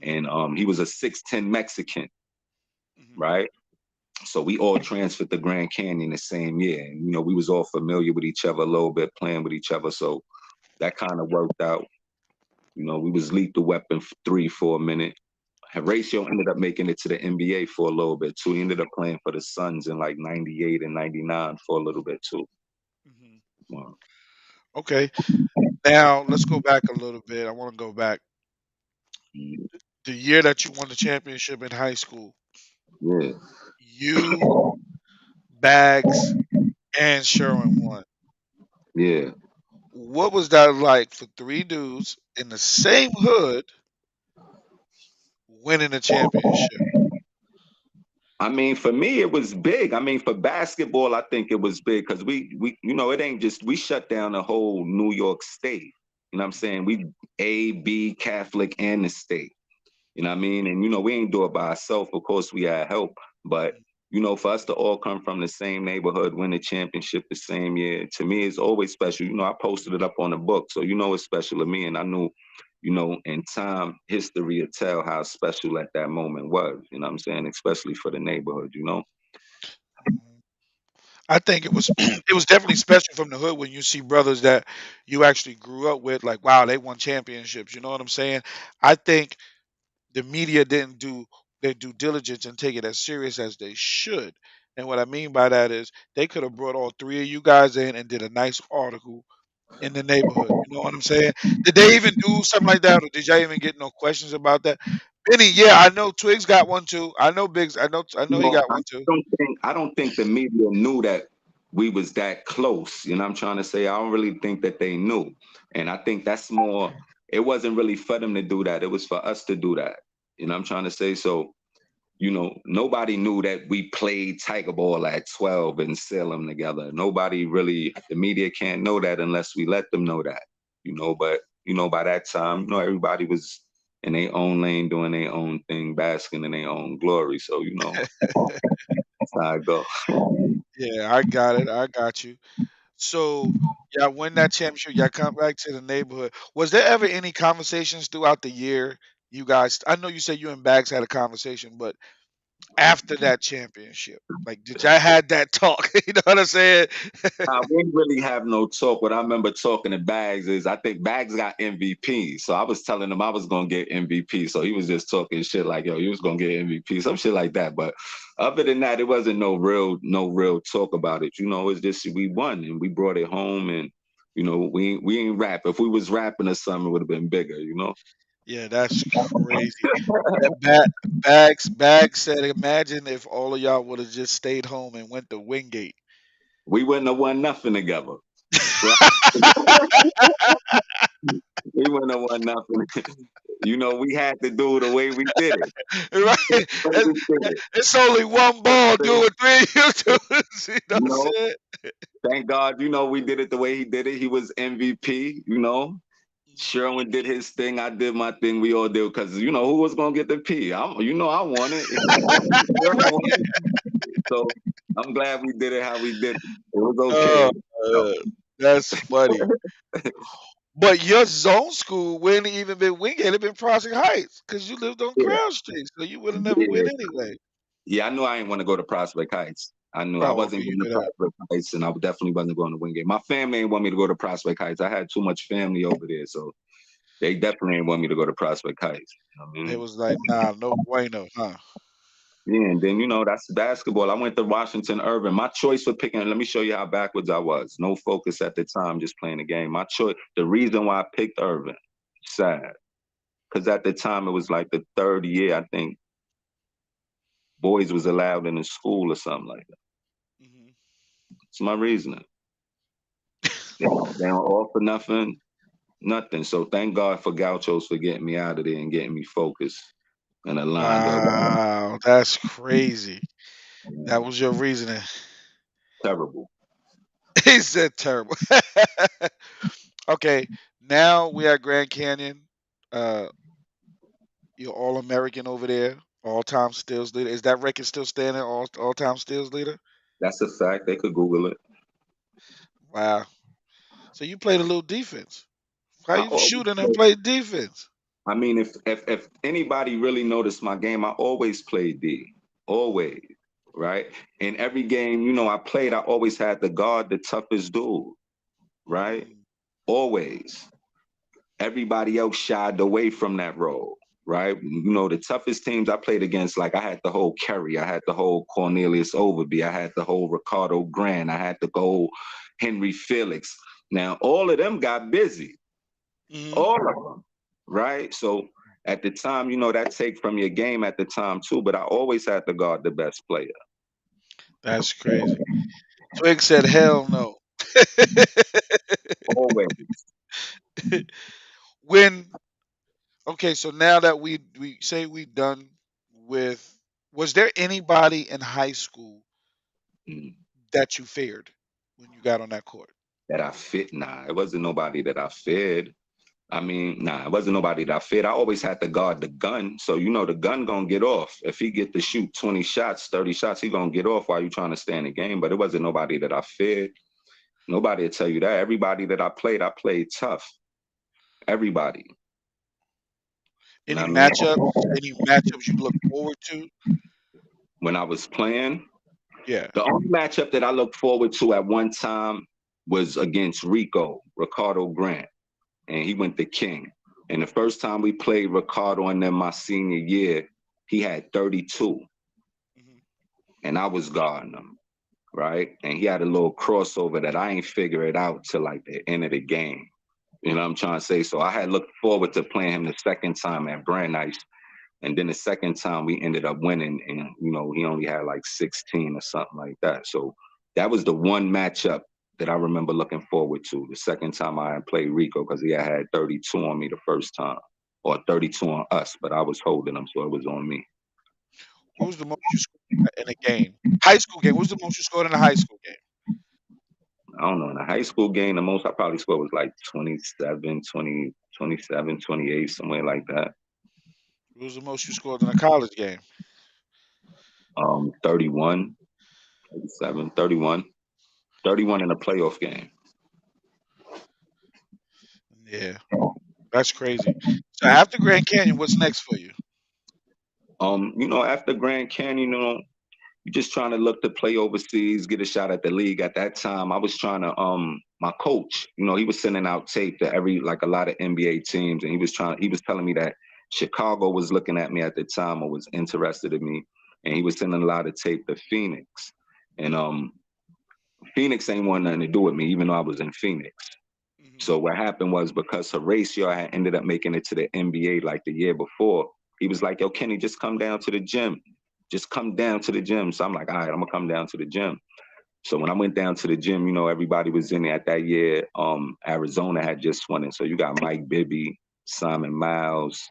Hmm. And he was a 6'10" Mexican, Hmm. right? So we all transferred to Grand Canyon the same year. And, we was all familiar with each other a little bit, playing with each other. So that kind of worked out. We was lethal weapon 3 for a minute. Horatio ended up making it to the NBA for a little bit too. He ended up playing for the Suns in like 98 and 99 for a little bit too. Hmm. Wow. Okay, now let's go back a little bit. I want to go back the year that you won the championship in high school. Yeah, You, Bags, and Sharon won. yeah. What was that like for three dudes in the same hood winning a championship? I mean, for me, it was big. I mean, for basketball, I think it was big because it ain't just we shut down the whole New York state. You know what I'm saying? We A, B, Catholic, and the state. You know what I mean? And we ain't do it by ourselves. Of course, we had help, but for us to all come from the same neighborhood, win the championship the same year, to me, it's always special. I posted it up on the book, so it's special to me. And I knew, in time, history would tell how special at that moment was. You know what I'm saying? Especially for the neighborhood. Mhm. I think it was it was definitely special from the hood when you see brothers that you actually grew up with, like wow, they won championships. You know what I'm saying? I think the media didn't do their due diligence and take it as serious as they should. And what I mean by that is they could have brought all three of you guys in and did a nice article in the neighborhood. You know what I'm saying? Did they even do something like that, or did y'all even get no questions about that? Benny, yeah, I know Twigs got one too. I know Biggs. I know he got I one too. don't think the media knew that we was that close. I'm trying to say I don't really think that they knew. And I think that's more it wasn't really for them to do that. It was for us to do that. I'm trying to say so, nobody knew that we played Tiger Ball at 12 in Salem together. Nobody really the media can't know that unless we let them know that. But by that time, everybody was in their own lane doing their own thing, basking in their own glory. So, that's how I go. Yeah, I got it. I got you. So y'all win that championship. Y'all come back to the neighborhood. Was there ever any conversations throughout the year? You guys, I know you said you and Bags had a conversation, but after that championship? Like, did y'all had that talk? You know what I'm saying? We didn't really have no talk. What I remember talking to Bags is I think Bags got MVP. So I was telling him I was gonna get MVP. So he was just talking shit like, yo, you was gonna get MVP, some shit like that. But other than that, it wasn't no real talk about it. It's just we won and we brought it home and we ain't rap. If we was rapping or something, it would have been bigger. Yeah, that's crazy. Bags said, imagine if all of y'all would have just stayed home and went to Wingate. We wouldn't have won nothing together. Right? We wouldn't have won nothing. We had to do the way we did it. Right? The way It's, we did it. it's only one ball doing three. You know what You I'm know, saying? thank God, we did it the way he did it. He was MVP. Sharon did his thing. I did my thing. We all did because who was gonna get the P? I won it. Sharon Right. won it. So I'm glad we did it how we did it. It was okay. Oh, that's funny. But your zone school wouldn't even been Wingate, it been Prospect Heights because you lived on Yeah, Crown Street, so you would have never yeah, win anyway. yeah. I knew I didn't want to go to Prospect Heights. I knew I Oh, okay, wasn't you going to knew that. Prospect Heights, and I definitely wasn't going to Wingate. My family ain't want me to go to Prospect Heights. I had too much family over there, so they definitely ain't want me to go to Prospect Heights. I They mean, was like, nah, no bueno, huh? yeah, and then that's basketball. I went to Washington Irving. My choice for picking, let me show you how backwards I was. No focus at the time, just playing the game. My choice, the reason why I picked Irving, sad. Because at the time it was like the third year, I think boys was allowed in the school or something like that. Hmm. It's my reasoning. They don't offer nothing, nothing. So thank God for Gauchos for getting me out of there and getting me focused and aligned up. Wow, that's crazy. That was your reasoning. Terrible. He said terrible. Okay, now we at Grand Canyon. Uh, you're all American over there, all time steals leader. Is that record still standing? All time steals leader. That's a fact. They could Google it. Wow. So you played a little defense. How I you always shooting and play. play defense? I mean, if anybody really noticed my game, I always played D. Always. Right? In every game, I played, I always had to guard the toughest dude. Right? Mm, Always. Everybody else shied away from that role, right? The toughest teams I played against, like I had the whole Kerry, I had the whole Cornelius Overby, I had the whole Ricardo Grant, I had the whole Henry Felix. Now, all of them got busy, mm, all of them, right? So at the time, that take from your game at the time too, but I always had to guard the best player. that's crazy. Twig said, "Hell no." Always. When okay, so now that we say we done with, was there anybody in high school Mm. that you feared when you got on that court? That I fit, nah, it wasn't nobody that I feared. I mean, nah, it wasn't nobody that fit. I always had to guard the gun. So the gun gonna get off. If he get to shoot 20 shots, 30 shots, he gonna get off while you trying to stay in the game. But it wasn't nobody that I feared. Nobody will tell you that. Everybody that I played tough. Everybody. You know Any what I mean? matchups? Any matchups you look forward to? When I was playing, Yeah. the only matchup that I looked forward to at one time was against Ricardo Grant, and he went to King. And the first time we played Ricardo and then my senior year, he had 32. Hmm. And I was guarding him, right? And he had a little crossover that I ain't figure it out till like the end of the game. You know what I'm trying to say? So I had looked forward to playing him the second time at Brandeis. And then the second time we ended up winning, and he only had like 16 or something like that. So that was the one matchup that I remember looking forward to. The second time I had played Rico because he had 32 on me the first time, or 32 on us, but I was holding him, so it was on me. What was the most you scored in a game? High school game. What was the most you scored in a high school game? I don't know. In a high school game, the most I probably scored was like 27, 20, 27, 28, somewhere like that. What was the most you scored in a college game? 31, 37, 31, 31 in a playoff game. Yeah, that's crazy. So after Grand Canyon, what's next for you? After Grand Canyon, you're just trying to look to play overseas, get a shot at the league. At that time, I was trying to my coach, he was sending out tape to every like a lot of NBA teams, and he was telling me that Chicago was looking at me at the time or was interested in me, and he was sending a lot of tape to Phoenix. And Phoenix ain't want nothing to do with me, even though I was in Phoenix. Hmm. So what happened was because Horatio had ended up making it to the NBA like the year before, he was like, "Yo, Kenny, just come down to the gym. Just come down to the gym." So I'm like, "All right, I'm gonna come down to the gym." So when I went down to the gym, everybody was in there at that year. Arizona had just won it. So you got Mike Bibby, Simon Miles,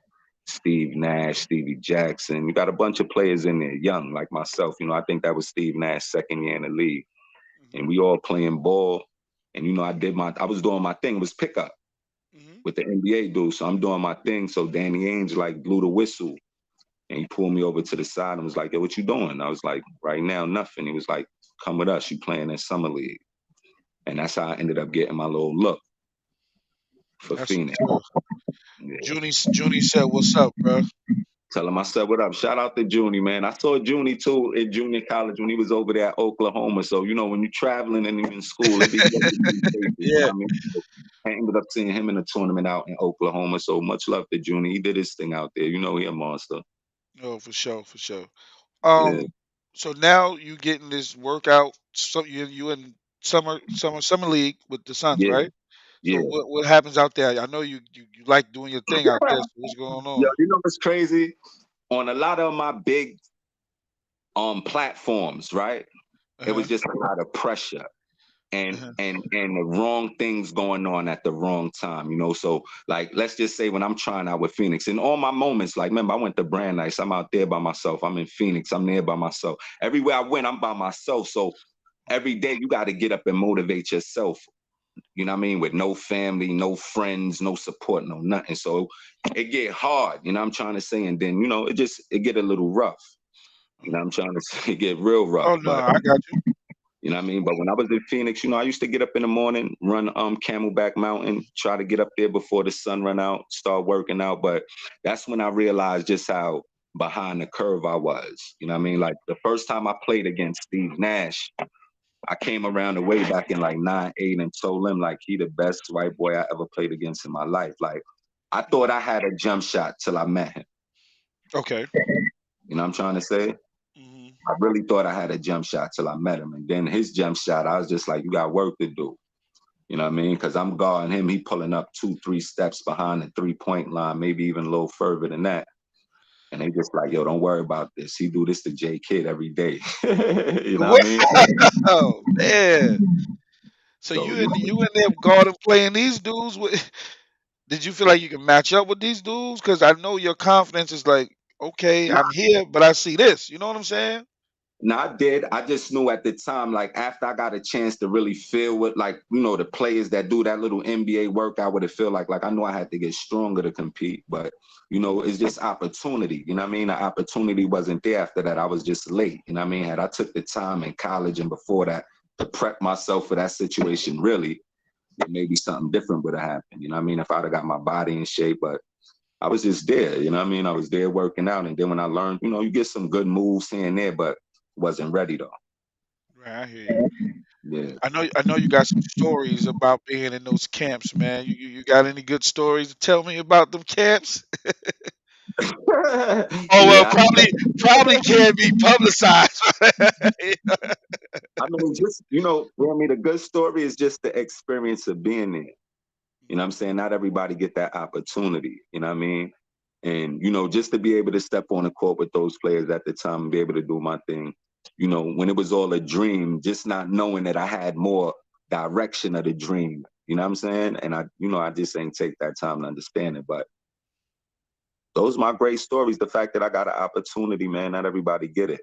Steve Nash, Stevie Jackson. You got a bunch of players in there, young like myself. I think that was Steve Nash's second year in the league, and Hmm. we all playing ball. And I was doing my thing, it was pickup Hmm. with the NBA dude. So I'm doing my thing. So Danny Ainge like blew the whistle and he pulled me over to the side and was like, "Yo, what you doing?" I was like, "Right now, nothing." He was like, "Come with us. You playing in summer league." And that's how I ended up getting my little look for That's Phoenix. what's up. Yeah. Junie said, "What's up, bro?" Tell him I said what up. Shout out to Junie, man. I saw Junie too in junior college when he was over there at Oklahoma. So, when you're traveling and you're in school, it be good to see faces, you know Yeah. what I mean? So I ended up seeing him in a tournament out in Oklahoma. So much love to Junie. He did his thing out there. He a monster. No, for sure, for sure. Yeah. So now you getting this workout. So you in summer league with the Suns, Yeah. right? So Yeah. what happens out there? I know you like doing your thing out there. So what's going Yo, on? what's crazy? On a lot of my big platforms, right? Uh It was huh. just a lot of pressure Uh and huh. and the wrong things going on at the wrong time. So like let's just say when I'm trying out with Phoenix and all my moments, like remember I went to Brand Nice, I'm out there by myself. I'm in Phoenix, I'm there by myself. Everywhere I went, I'm by myself. So every day you got to get up and motivate yourself. You know what I mean? With no family, no friends, no support, no nothing. So it get hard, I'm trying to say. And then, it get a little rough. I'm Uh-huh. trying to say it get real rough. Oh no, But I got you. you know what I mean? But when I was in Phoenix, I used to get up in the morning, run Camelback Mountain, try to get up there before the sun run out, start working out. But that's when I realized just how behind the curve I was. You know what I mean? Like the first time I played against Steve Nash, I came around the way back in like 9'8" and told him like he the best white boy I ever played against in my life. Like I thought Mhm. I had a jump shot till I met him. Okay. You know what I'm trying to say? Hmm. I really thought I had a jump shot till I met him. And then his jump shot, I was just like, you got work to do. You know what I mean? Because I'm guarding him. He pulling up 2, 3 steps behind the 3-point line, maybe even a little further than that. And they just like, yo, don't worry about this. He do this to J Kidd every day. You know what I mean? Oh man. So So you in there guarding playing these dudes with did you feel like you can match up with these dudes? Because I know your confidence is like, okay, nah, I'm here, but I see this. You know what I'm saying? nah, I did. I just knew at the time, like after I got a chance to really feel what, like, the players that do that little NBA workout, what it feel like I knew I had to get stronger to compete. But, it's just opportunity. You know what I mean? The opportunity wasn't there after that. I was just late. You know what I mean? Had I took the time in college and before that to prep myself for that situation, really, then maybe something different would have happened. You know what I mean? If I'd have got my body in shape, but I was just there, you know what I mean? I was there working out. And then when I learned, you get some good moves here and there, but wasn't ready though. Right, I hear you. Yeah. I know you got some stories about being in those camps, man. You got any good stories to tell me about them camps? Oh well, Yeah. probably can't be publicized. I mean, just, for me, the good story is just the experience of being there. You know what I'm saying? Not everybody get that opportunity. You know what I mean? And, just to be able to step on the court with those players at the time and be able to do my thing, when it was all a dream, just not knowing that I had more direction of the dream. You know what I'm saying? And I just ain't take that time to understand it. But those are my great stories. The fact that I got an opportunity, man, not everybody get it.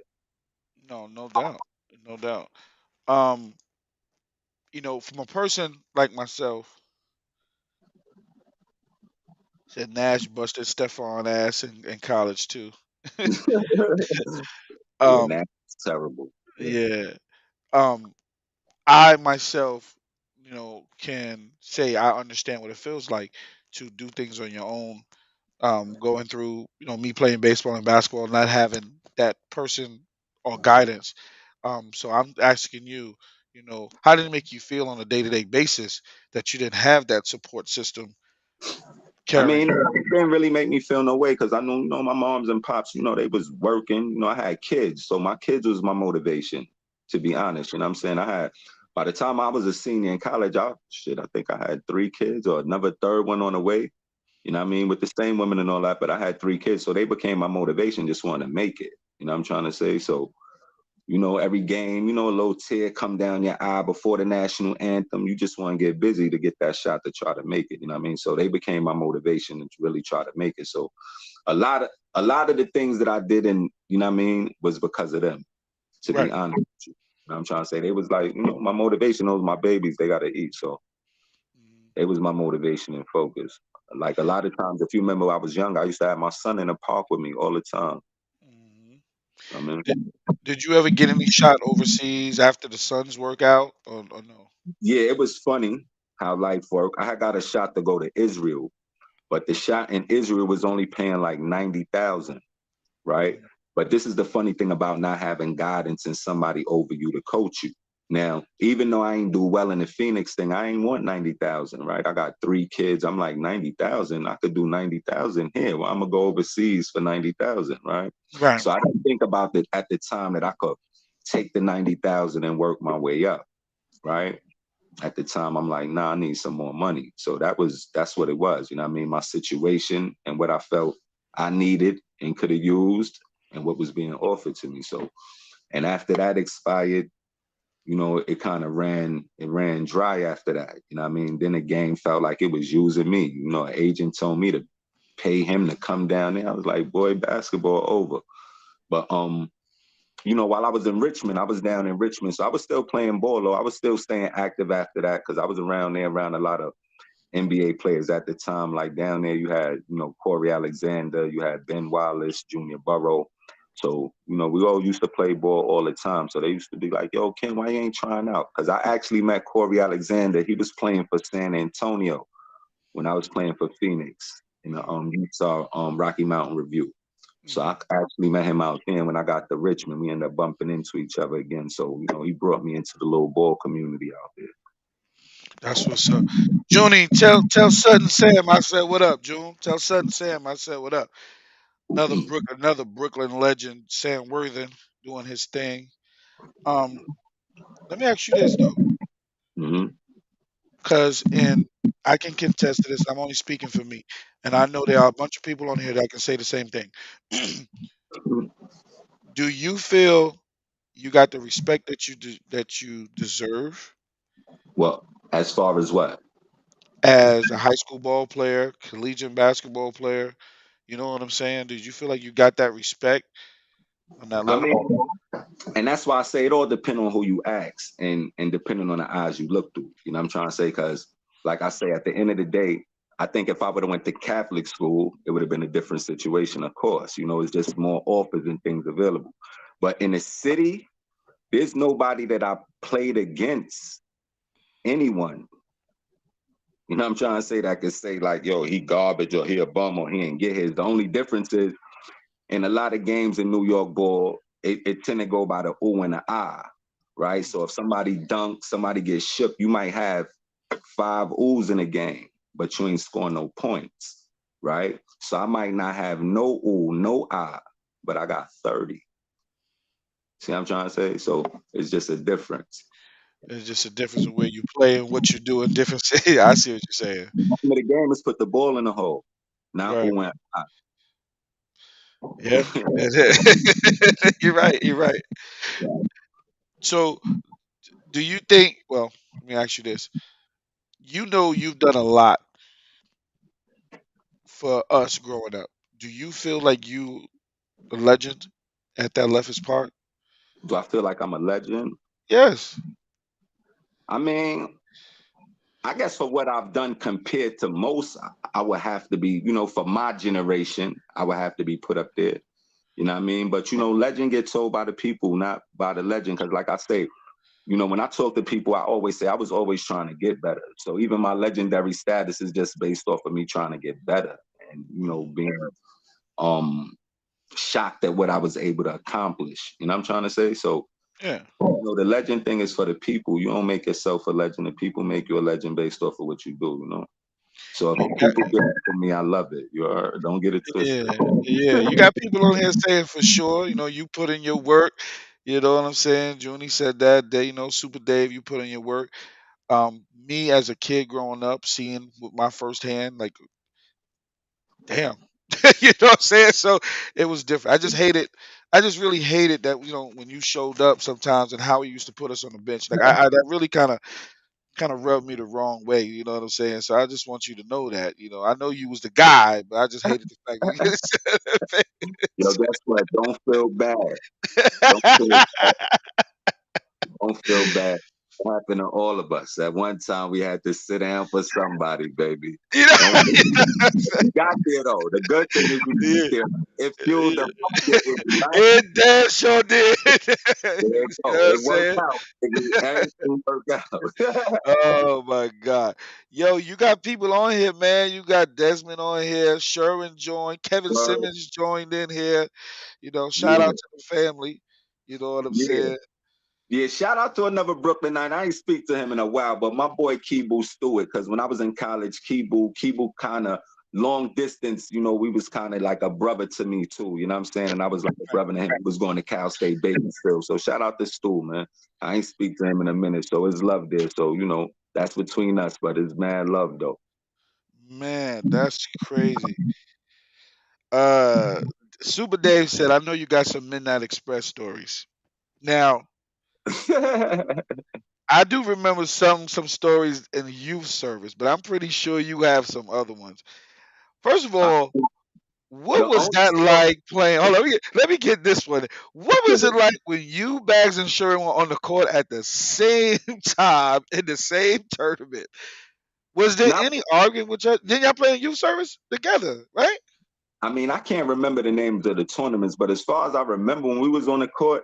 No, no doubt, no doubt. Um, from a person like myself, said Nash busted Stephon ass in college too. Yeah, Um, that's terrible. Yeah. yeah. Um, I myself, can say I understand what it feels like to do things on your own, going through, me playing baseball and basketball, not having that person or guidance. So I'm asking you, how did it make you feel on a day-to-day basis that you didn't have that support system I carrying mean, you? it didn't really make me feel no way because I know, my moms and pops, they was working. I had kids. So my kids was my motivation, to be honest. You know what I'm saying? By the time I was a senior in college, I think I had 3 kids or another third one on the way. You know what I mean? With the same women and all that, but I had 3 kids. So they became my motivation, just wanting to make it. You know what I'm trying to say? So every game, a little tear come down your eye before the national anthem. You just want to get busy to get that shot to try to make it. You know what I mean? So they became my motivation to really try to make it. So a lot of the things that I did and was because of them, to be Right. honest with you. You know what I'm trying to say? They was like, my motivation, those my babies, they gotta eat. So Mhm. it was my motivation and focus. Like a lot of times, if you remember I was young, I used to have my son in the park with me all the time. Mhm. I mean, Did Did you ever get any shot overseas after the Suns workout, or no? yeah, it was funny how life worked. I had got a shot to go to Israel, but the shot in Israel was only paying like 90,000, right? Mhm. But this is the funny thing about not having guidance and somebody over you to coach you. Now, even though I ain't do well in the Phoenix thing, I ain't want 90,000, right? I got 3 kids. I'm like 90,000. I could do 90,000 here. Well, I'm gonna go overseas for 90,000, right? Right. So I didn't think about it at the time that I could take the 90,000 and work my way up, right? At the time, I'm like, nah, I need some more money. So that's what it was. You know what I mean? My situation and what I felt I needed and could have used and what was being offered to me. So, and after that expired, it kind of ran dry after that. You know what I mean? Then the game felt like it was using me. An agent told me to pay him to come down there. I was like, boy, basketball over. But while I was in Richmond, I was down in Richmond. So I was still playing ball, though. I was still staying active after that because I was around there around a lot of NBA players at the time. Like down there, you had, Corey Alexander, you had Ben Wallace, Junior Burrow. So, we all used to play ball all the time. So they used to be like, yo, Ken, why you ain't trying out? Because I actually met Corey Alexander. He was playing for San Antonio when I was playing for Phoenix in the Mhm. Utah Rocky Mountain Review. So I Mhm. actually met him out there. When I got to Richmond, we ended up bumping into each other again. So, he brought me into the little ball community out there. That's what's up. Junie, tell Sudden Sam I said what up, June. Tell Sudden Sam I said what up. Another Brooklyn legend, Sam Worthen, doing his thing. Um, Let me ask you this though, Mm-hmm. because and I can contest to this. I'm only speaking for me, and I know there are a bunch of people on here that can say the same thing. Do you feel you got the respect that you deserve Well, as far as what? as a high school ball player, collegiate basketball player? You know what I'm saying? Did you feel like you got that respect on that I level? mean, and that's why I say it all depends on who you ask and depending on the eyes you look through. You know what I'm trying to say? Because, like I say, at the end of the day, I think if I would have went to Catholic school, it would have been a different situation. Of course, it's just more offers and things available. But in the city, there's nobody that I played against anyone. You know what I'm trying to say? That could say like, yo, he garbage or he a bum or he ain't get his. The only difference is in a lot of games in New York ball, it tend to go by the ooh and the ah, right? Mhm. So if somebody dunks, somebody gets shook, you might have 5 oohs in a game, but you ain't scoring no points, right? So I might not have no ooh, no ah, but I got 30. See what I'm trying to say? So it's just a difference. It's just a difference in where you play and what you do in different cities. I see what you're saying. The name of the game is put the ball in the hole, not Right. ooh and ah. Yeah. You're right. You're right. So, do you think? Well, let me ask you this. You know, you've done a lot for us growing up. Do you feel like you a legend at that Lefferts Park? Do I feel like I'm a legend? Yes. I mean, I guess for what I've done compared to most, I would have to be, for my generation, I would have to be put up there. You know what I mean? But legend gets told by the people, not by the legend. Because like I say, when I talk to people, I always say I was always trying to get better. So even my legendary status is just based off of me trying to get better. and Mhm. being um shocked at what I was able to accomplish. You know what I'm trying to say? So Yeah. the legend thing is for the people. You don't make yourself a legend. The people make you a legend based off of what you do. So if You got, people get it from me, I love it. You heard? Don't get it twisted. yeah, yeah. You got people on here saying for sure, you put in your work. You know what I'm saying? Junie said that day, Super Dave, you put in your work. Me as a kid growing up, seeing with my first hand, like, damn. You know what I'm saying? So it was different. I just really hated that, when you showed up sometimes and how he used to put us on the bench. Like I that really kind of rubbed me the wrong way, you know what I'm saying? So I just want you to know that, I know you was the guy, but I just hated the fact that you said the Yo, bench. guess what? Don't feel bad. Don't feel don't feel bad. It happened to all of us. At one time, we had to sit down for somebody, baby. You know, Don't you know what I'm We got there though. The good thing is we got saying? there. It fueled Yeah. the fire in me, right? It damn sure did. There it You know go. what I'm It worked saying? out. Everything worked out. Oh my God. Yo, you got people on here, man. You got Desmond on here, Sharon joined, Kevin Word. Simmons joined in here. Shout Yeah, out to the family. You know what I'm yeah. saying? Yeah, shout out to another Brooklynite. I ain't speak to him in a while, but my boy Kibu Stewart, because when I was in college, Kibu kind of long distance, we was kind of like a brother to me too, you know what I'm saying? And I was like a Right. brother to him. He was going to Cal State Bakersfield. So shout out to Stu, man. I ain't speak to him in a minute, so it's love there. So, that's between us, but it's mad love though. Man, that's crazy. Uh Super Dave said, I know you got some Midnight Express stories. Now, I do remember some stories in youth service, but I'm pretty sure you have some other ones. First of I- all, what the was only that like playing? Hold on, let me get this one. What was it like when you, Bags, and Sharon were on the court at the same time in the same tournament? Was there not any arguing with you? Didn't y'all play in youth service together, right? I mean, I can't remember the names of the tournaments, but as far as I remember when we was on the court,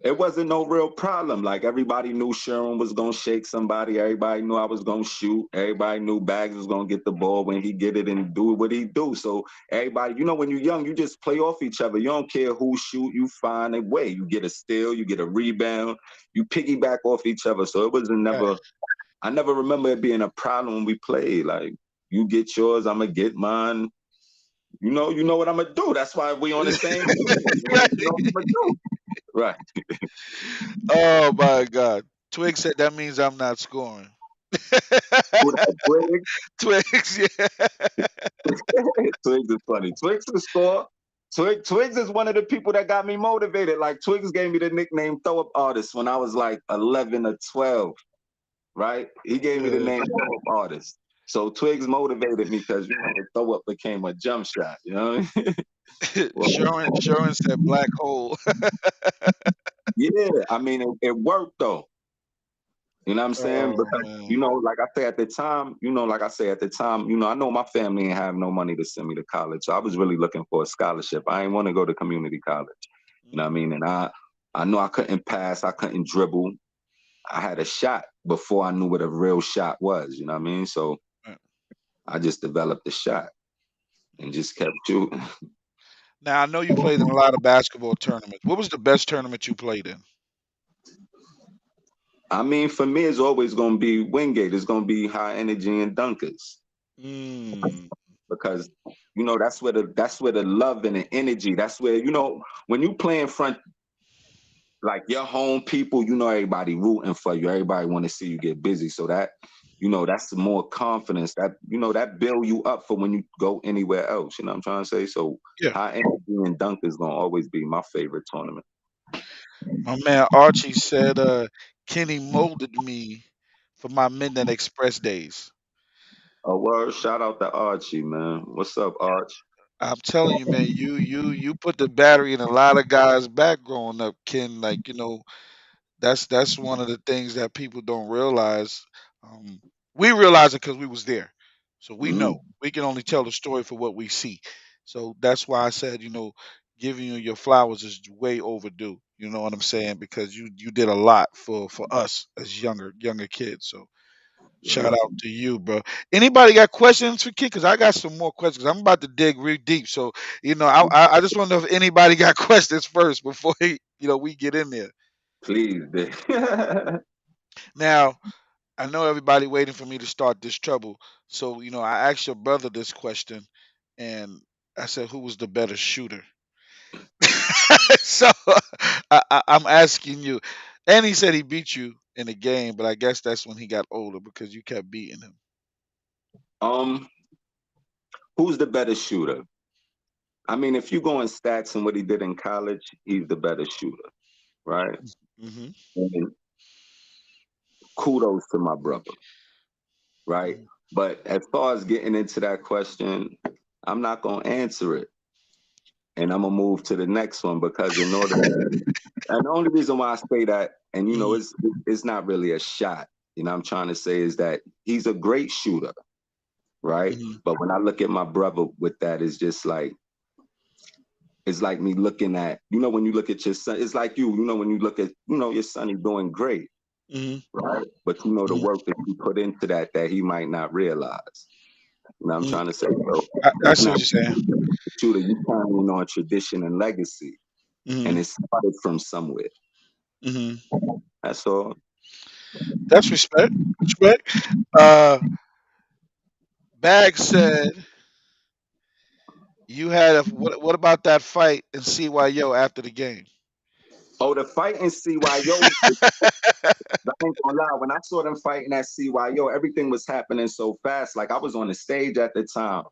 it wasn't no real problem. Like everybody knew Sharon was gonna shake somebody. Everybody knew I was gonna shoot. Everybody knew Bags was gonna get the ball when he get it and do what he do. So everybody, when you're young, you just play off each other. You don't care who shoot. You find a way. You get a steal. You get a rebound. You piggyback off each other. So it wasn't Right. never. I never remember it being a problem when we played. Like you get yours, I'm gonna get mine. You know what I'm gonna do. That's why we on the same team. You know what I'm gonna do. Right. Oh my God. Twig said that means I'm not scoring. Who that Twigs? Twigs, yeah. Twigs is funny. Twigs can score. Twigs is one of the people that got me motivated. Like Twigs gave me the nickname throw up artist when I was like 11 or 12, right? He gave me the Yeah. name throw up artist. So Twigs motivated me because the throw up became a jump shot. You know what I mean? Sharon said black hole. Yeah, I mean it worked though. You know what I'm saying? Oh Because man. like I say at the time, like I say at the time, I know my family ain't have no money to send me to college, so I was really looking for a scholarship. I didn't want to go to community college. You know what I mean? And I know I couldn't pass, I couldn't dribble. I had a shot before I knew what a real shot was. You know what I mean? So Mm, I just developed the shot and mm. just kept shooting. Now I know you played in a lot of basketball tournaments. What was the best tournament you played in? I mean, for me, it's always gonna be Wingate. It's gonna be high energy and dunkers. Mm, Because that's where the love and the energy. That's where when you play in front like your home people, everybody rooting for you. Everybody want to see you get busy. So that's the more confidence that build you up for when you go anywhere else. You know what I'm trying to say? So yeah. high energy and dunk is gonna always be my favorite tournament. My man Archie said Kenny molded me for my Midnight Express days. A word, shout out to Archie, man. What's up, Arch? I'm telling you, man, you put the battery in a lot of guys back growing up, Ken. Like, that's one of the things that people don't realize. Um, we realize it because we was there, so we Mhm. know. We can only tell the story for what we see. So that's why I said, giving you your flowers is way overdue. You know what I'm saying? Because you did a lot for us as younger kids. So Shout out to you, bro. Anybody got questions for Kid? Cause I got some more questions. I'm about to dig real deep. So, I just want to know if anybody got questions first before we get in there. Please, Dick. Now, I know everybody waiting for me to start this trouble. So, I asked your brother this question, and I said, who was the better shooter? So, I'm asking you. And he said he beat you in the game, but I guess that's when he got older because you kept beating him. um, who's the better shooter? I mean, if you go in stats and what he did in college, he's the better shooter, right? Hmm. And kudos to my brother, right? Hmm. But as far as getting into that question, I'm not gonna answer it, and I'm gonna move to the next one because in order, and the only reason why I say that, and Hmm. it's not really a shot. I'm trying to say is that he's a great shooter, right? Hmm. But when I look at my brother with that, it's like me looking at, when you look at your son, it's like when you look at, your son is doing great, Hmm. right? But the Hmm. work that you put into that he might not realize. I'm Hmm. trying to say, bro, I it's see not what you're saying. shooter, you carrying on tradition and legacy, and Hmm. it started from somewhere. Hmm. That's all. That's respect. Respect. Uh, Bag said you had a what about that fight in CYO after the game? Oh, the fight in CYO, I ain't gonna lie. When I saw them fighting at CYO, everything was happening so fast. Like I was on the stage at the time,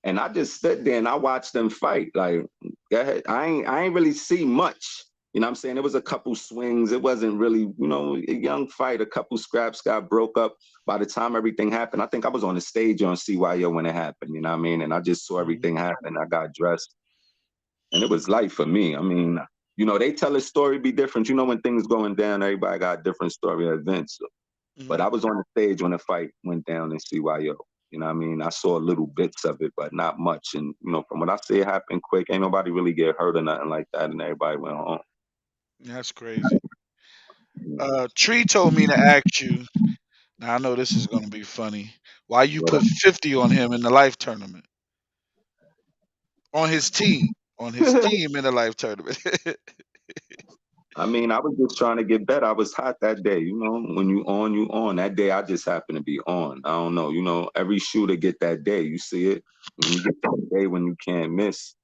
and I just stood there and I watched them fight. Like, go ahead. I ain't really see much. What I'm saying? It was a couple swings. It wasn't really, a young fight. A couple scraps got broke up. By the time everything happened, I think I was on the stage on CYO when it happened. You know what I mean? And I just saw Mhm. everything happen. I got dressed, and it was life for me. I mean, they tell a story be different. When things going down, everybody got a different story of events. But Mhm. I was on the stage when the fight went down in CYO. You know what I mean? I saw little bits of it, but not much. And, from what I see, it happened quick. Ain't nobody really get hurt or nothing like that. And everybody went home. That's crazy. Tree told me to ask you. Now I know this is gonna be funny. Why you But put 50 on him in the life tournament? On his team. On his team in the life tournament. I mean, I was just trying to get better. I was hot that day. When you on, you on. That day, I just happened to be on. I don't know. Every shooter get that day. You see it? When you get that day when you can't miss,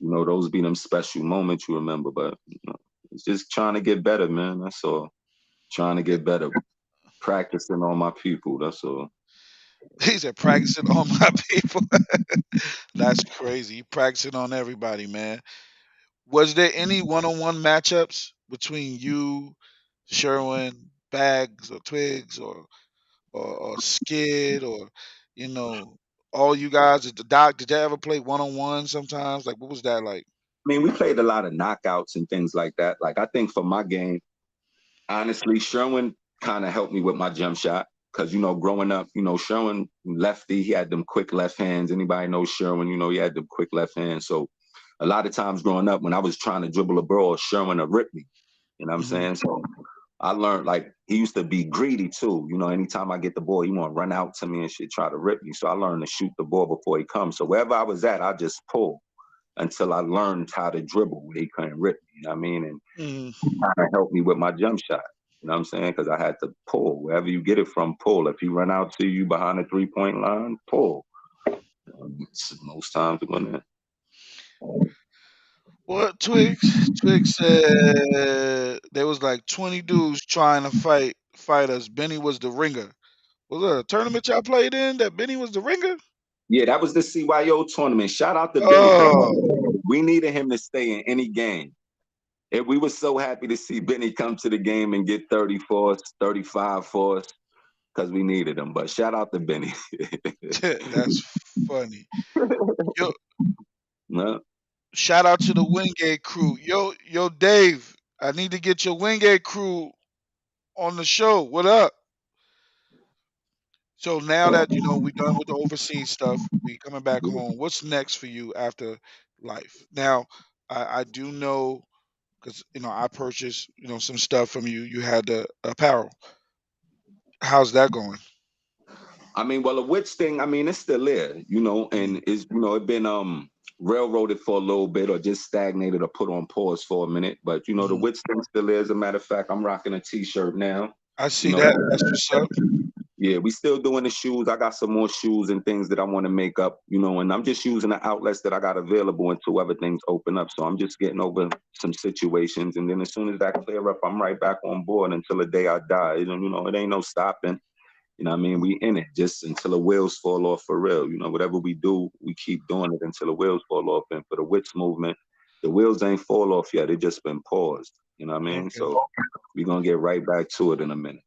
those be them special moments you remember. But, it's just trying to get better, man. That's all. Trying to get better. Practicing on my people. That's all. He said practicing on my people. That's crazy. You practicing on everybody, man. Was there any one-on-one matchups between you, Sherwin, Bags, or Twigs, or Skid, or you know, all you guys at the doc? Did you ever play one-on-one sometimes? Like, what was that like? I mean, we played a lot of knockouts and things like that. Like I think for my game, honestly, Sherwin kind of helped me with my jump shot. Cause growing up, Sherwin lefty, he had them quick left hands. Anybody knows Sherwin, he had them quick left hands. So a lot of times growing up, when I was trying to dribble a ball, Sherwin would rip me. You know what I'm Hmm. saying? So I learned like he used to be greedy too. Anytime I get the ball, he want to run out to me and shit, try to rip me. So I learned to shoot the ball before he comes. So wherever I was at, I just pull until I learned how to dribble where he couldn't rip me. You know what I mean? And Hmm. kind of helped me with my jump shot. You know what I'm saying? Because I had to pull. Wherever you get it from, pull. If he run out to you behind the 3-point line, pull. Most times when that. What Twigs? Twigs said there was like 20 dudes trying to fight us. Benny was the ringer. Was it a tournament y'all played in that Benny was the ringer? Yeah, that was the CYO tournament. Shout out to Benny because Oh, we needed him to stay in any game. And we were so happy to see Benny come to the game and get 30 for us, 35 for us, because we needed him. But shout out to Benny. that's funny. Yo, No, shout out to the Wingate crew. Yo, Dave, I need to get your Wingate crew on the show. What up? So now that we done with the overseas stuff, we coming back home. What's next for you after life? Now, I do know because I purchased some stuff from you. You had the apparel. How's that going? I mean, well, the witch thing, I mean, it's still there, and it's, it been railroaded for a little bit or just stagnated or put on pause for a minute. But the Mm-hmm. witch thing still there. As a matter of fact, I'm rocking a t-shirt now. I You see know, that. That's what's up. yeah, we still doing the shoes. I got some more shoes and things that I want to make up, and I'm just using the outlets that I got available until everything's open up. So I'm just getting over some situations, and then as soon as that clear up, I'm right back on board until the day I die. It ain't no stopping. You know what I mean? We in it just until the wheels fall off for real. Whatever we do, we keep doing it until the wheels fall off. And for the witch movement, the wheels ain't fall off yet. They just been paused. You know what I mean? Okay. So we're gonna get right back to it in a minute.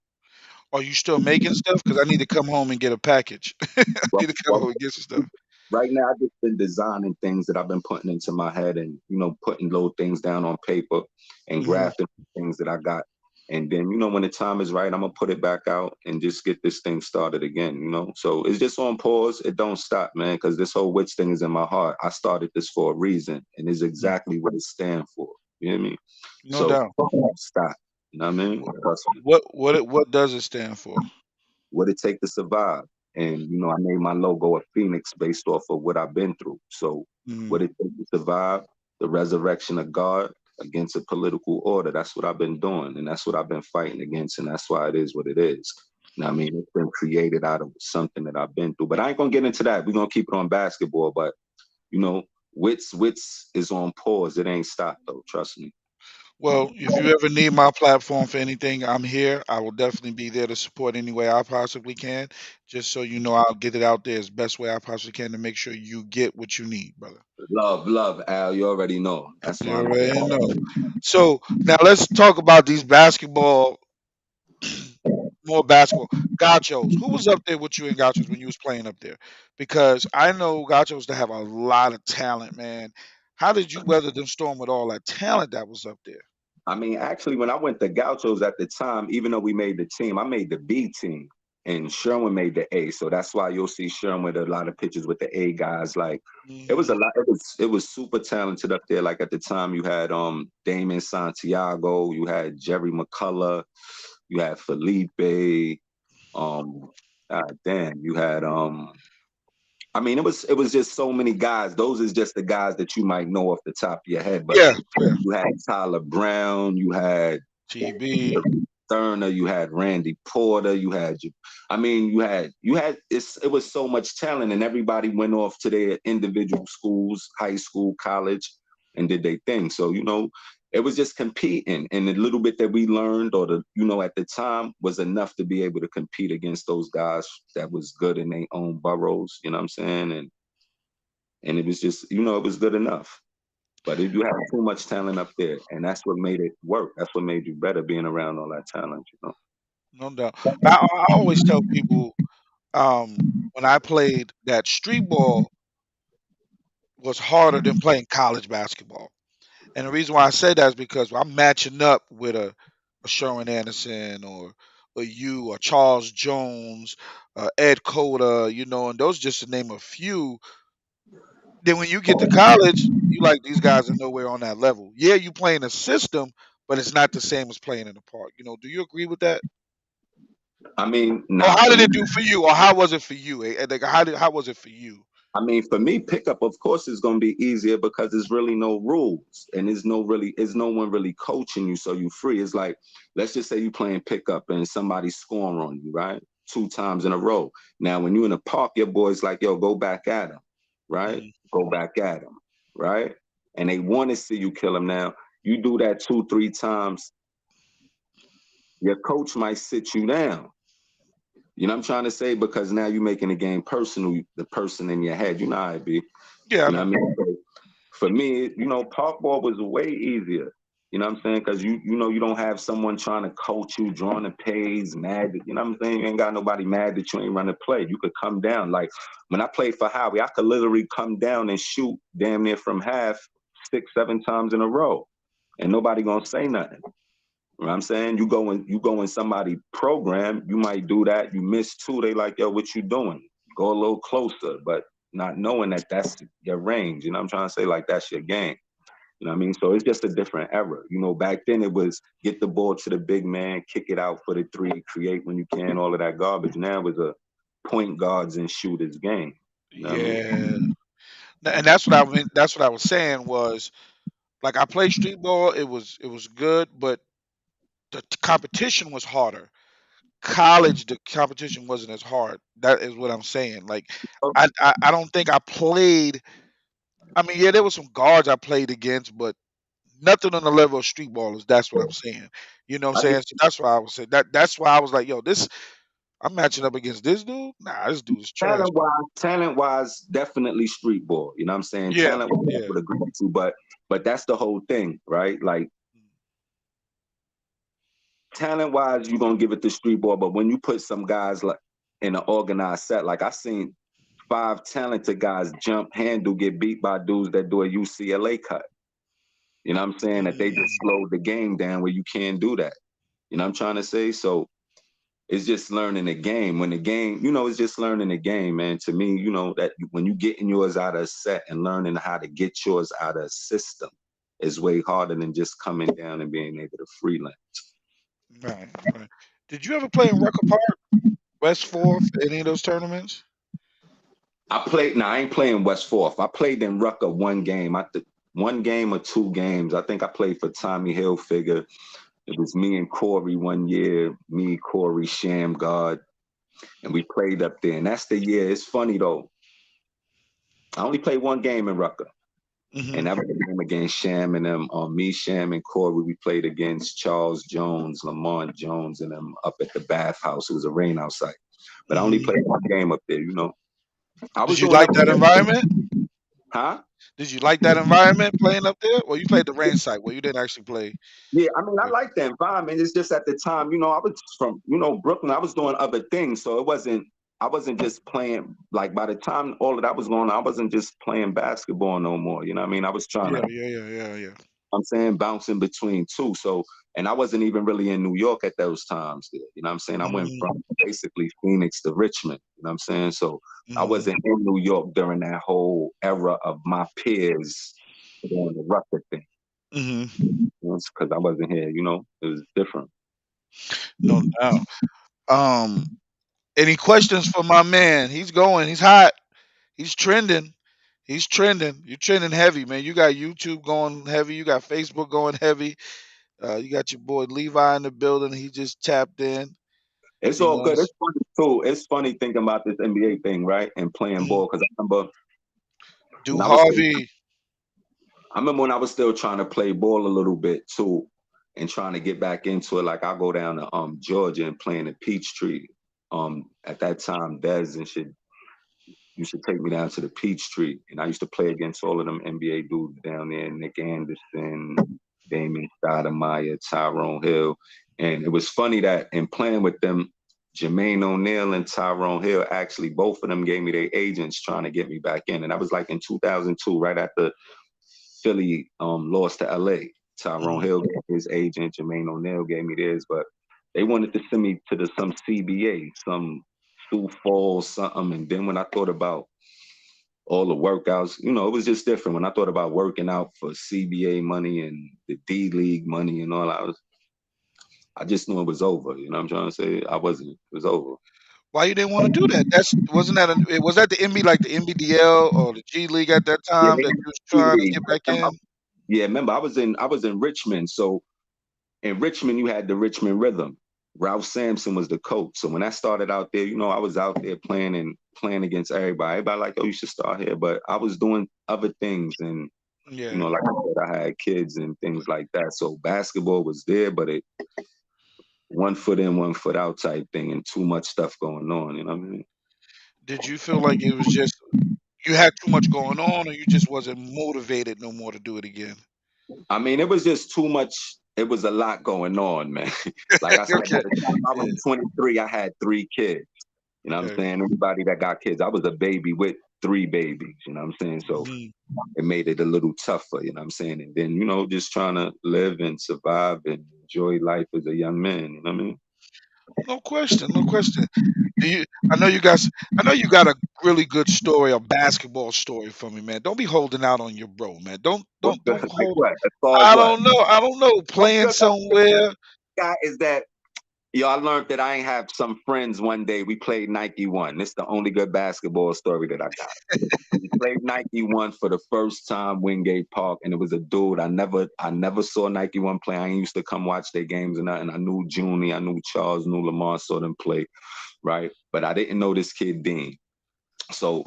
Are you still making stuff? Because I need to come home and get a package. I Well, need to come well, home and get some stuff. right now I've just been designing things that I've been putting into my head and putting little things down on paper and Hmm. grafting things that I got. And then when the time is right, I'm gonna put it back out and just get this thing started again. So it's just on pause. It don't stop, man, because this whole witch thing is in my heart. I started this for a reason and is exactly what it stands for. You know what I mean? No So doubt. don't stop. You know what I mean? Trust me. What does it stand for? What it take to survive. And I made my logo a phoenix based off of what I've been through. So Mm. what it take to survive, the resurrection of God against a political order. That's what I've been doing, and that's what I've been fighting against, and that's why it is what it is. I mean, it's been created out of something that I've been through. But I ain't gonna get into that. We're gonna keep it on basketball. But you know, Wits is on pause. It ain't stopped though. Trust me. Well, if you ever need my platform for anything, I'm here. I will definitely be there to support any way I possibly can. Just so you know, I'll get it out there as best way I possibly can to make sure you get what you need, brother. Love, Al. You already know. That's You my already know. So now let's talk about these basketball, more basketball. Gachos. Who was up there with you in Gachos when you was playing up there? Because I know Gachos to have a lot of talent, man. How did you weather the storm with all that talent that was up there? I mean, actually, when I went to Gauchos at the time, even though we made the team, I made the B team, and Sherwin made the A. So that's why you'll see Sherwin with a lot of pictures with the A guys. Like it was Hmm. a lot. It was super talented up there. Like at the time, you had Damon Santiago, you had Jerry McCullough, you had Felipe. Um, damn, you had I mean, it was just so many guys. Those is just the guys that you might know off the top of your head. But Yeah, yeah. you had Tyler Brown, you had TB. Thurner, you had Randy Porter, I mean, it was so much talent, and everybody went off to their individual schools, high school, college, and did their thing. So it was just competing, and the little bit that we learned, or at the time, was enough to be able to compete against those guys that was good in their own boroughs. You know what I'm saying? And it was just, it was good enough. But if you have too much talent up there, and that's what made it work. That's what made you better being around all that talent. No doubt. I always tell people when I played that street ball was harder than playing college basketball. And the reason why I say that is because I'm matching up with a Sharon Anderson or you or Charles Jones, Ed Cota, and those just to name a few. Then when you get to college, you like these guys are nowhere on that level. Yeah, you playing a system, but it's not the same as playing in the park. Do you agree with that? I mean, Or nah, how for did me, it do for you? Or how was it for you? Like, how was it for you? pickup, of course, is going to be easier because there's really no rules and there's no one really coaching you, so you free. It's like, let's just say you playing pickup and somebody's scoring on you, right? 2 times in a row. Now, when you in the park, your boy's like, yo, go back at him, right? Mm. Go back at him, right? And they want to see you kill him. Now, you do that 2, 3 times, your coach might sit you down. You know what I'm trying to say? Because now you're making the game personal, the person in your head. You know how it be. Yeah, I You know what know. I mean? So for me, park ball was way easier. You know what I'm saying? Because you don't have someone trying to coach you, drawing the plays, mad. You know what I'm saying? You ain't got nobody mad that you ain't run the play. You could come down. Like when I played for Howie, I could literally come down and shoot damn near from half 6, 7 times in a row, and nobody gonna say nothing. You know what I'm saying? You go in somebody program, you might do that. You miss two, they like, yo, what you doing? Go a little closer, but not knowing that that's your range. You know what I'm trying to say? Like that's your game. You know what I mean? So it's just a different era. Back then it was get the ball to the big man, kick it out for the three, create when you can, all of that garbage. Now it's point guards and shooters game. You know what I mean? Yeah. And that's what I mean. That's what I was saying was like I played street ball. It was good, but the competition was harder. College, the competition wasn't as hard. That is what I'm saying. Like I don't think I played. I mean, yeah, there was some guards I played against, but nothing on the level of street ballers. That's what I'm saying. You know what I'm I saying? just So that's why I was saying that's why I was like, yo, this I'm matching up against this dude. Nah, this dude is trash. talent wise, definitely street ball. You know what I'm saying? Yeah, Talent wise, I yeah. would agree with you, but that's the whole thing, right? Like talent wise, you're gonna give it to street ball, but when you put some guys like in an organized set, like I seen five talented guys jump handle get beat by dudes that do a UCLA cut. You know what I'm saying? That they just Mm, slowed the game down where you can't do that. You know what I'm trying to say? So it's just learning the game. When the game, it's just learning the game, man. To me, that when you getting yours out of a set and learning how to get yours out of a system is way harder than just coming down and being able to freelance. right, right. Did you ever play in Rucker Park, West Fourth, any of those tournaments? I ain't playing West Fourth. I played in Rucker one game. One game or two games. I think I played for Tommy Hilfiger. It was me and Corey one year, me, Corey, Sham God, and we played up there. And that's the year. It's funny though. I only played one game in Rucker. And that Hmm. was the game against Sham and them. Me, Sham, and Corey, we played against Charles Jones, Lamont Jones, and them up at the bathhouse. It was a rain outside. But I only Hmm. played one game up there. I was Did you doing like other that environment? things. Huh? Did you like that environment playing up there? Well, you played the rain site where you didn't actually play. Yeah, I mean, I like the environment. It's just at the time, I was from, Brooklyn. I was doing other things, so I wasn't just playing. Like by the time all of that was going on, I wasn't just playing basketball no more. You know what I mean? I was trying to, Yeah, yeah, yeah, yeah, yeah. I'm saying, bouncing between two. So, and I wasn't even really in New York at those times. There, you know what I'm saying? I went Hmm. from basically Phoenix to Richmond. You know what I'm saying? So I Hmm. wasn't in New York during that whole era of my peers doing the Rucker thing. Hmm. Because I wasn't here. It was different. No doubt. Any questions for my man? He's going. He's hot. He's trending. He's trending. You're trending heavy, man. You got YouTube going heavy. You got Facebook going heavy. You got your boy Levi in the building. He just tapped in. It's You all know, good. It's funny too. It's funny thinking about this NBA thing, right? And playing mhm. ball. Because when Do I was still, Harvey. I remember when I was still trying to play ball a little bit too, and trying to get back into it. Like I go down to Georgia and playing at Peachtree. At that time, Dez and shit used to take me down to the Peachtree, and I used to play against all of them NBA dudes down there, Nick Anderson, Damon Stoudemire, Tyrone Hill. And it was funny that in playing with them, Jermaine O'Neal and Tyrone Hill, actually, both of them gave me their agents trying to get me back in. And that was like in 2002, right after Philly lost to LA. Tyrone Mhm. Hill gave his agent, Jermaine O'Neal gave me theirs, but they wanted to send me to some CBA, some Sioux Falls, something. And then when I thought about all the workouts, it was just different. When I thought about working out for CBA money and the D League money and all, I just knew it was over. You know what I'm trying to say? I wasn't. It was over. Why you didn't want to do that? That's wasn't that was that the NB like the NBDL or the G League at that Yeah, time they that had you was D trying to League. get back in? Yeah, remember I was in Richmond. So in Richmond, you had the Richmond Rhythm. Ralph Sampson was the coach. So when I started out there, I was out there playing against everybody. Everybody like, oh, you should start here. But I was doing other things, and Yeah. like I said, I had kids and things like that. So basketball was there, but it one foot in, one foot out type thing, and too much stuff going on. You know what I mean? Did you feel like it was just you had too much going on, or you just wasn't motivated no more to do it again? I mean, it was just too much. It was a lot going on, man. Like I said, by Okay. the time I Yeah. was 23, I had three kids. You know what I'm Okay. saying? Anybody that got kids, I was a baby with three babies. You know what I'm saying? So Hmm. it made it a little tougher. You know what I'm saying? And then just trying to live and survive and enjoy life as a young man. You know what I mean? No question. No question. Do you? I know you guys. I know you got a really good story, a basketball story for me, man. Don't be holding out on your bro, man. Don't What's don't good? don't Like hold. what? As far as I what? don't know. I don't know. What's Playing good that somewhere. guy is that Yo, I learned that I ain't have some friends one day. We played Nike One. This is the only good basketball story that I got. We played Nike One for the first time, Wingate Park, and it was a dude. I never saw Nike One play. I ain't used to come watch their games and nothing. I knew Junie, I knew Charles, knew Lamar, saw them play, right? But I didn't know this kid Dean. So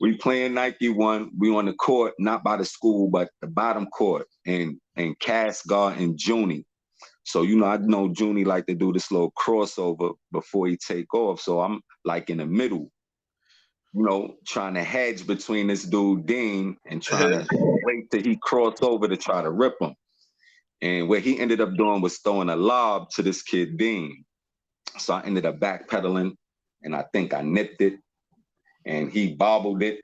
we playing Nike One. We on the court, not by the school, but the bottom court, and Cass guard and Junie. So I know Junie like to do this little crossover before he take off. So I'm like in the middle, trying to hedge between this dude Dean and trying to wait till he cross over to try to rip him. And what he ended up doing was throwing a lob to this kid Dean. So I ended up backpedaling, and I think I nipped it, and he bobbled it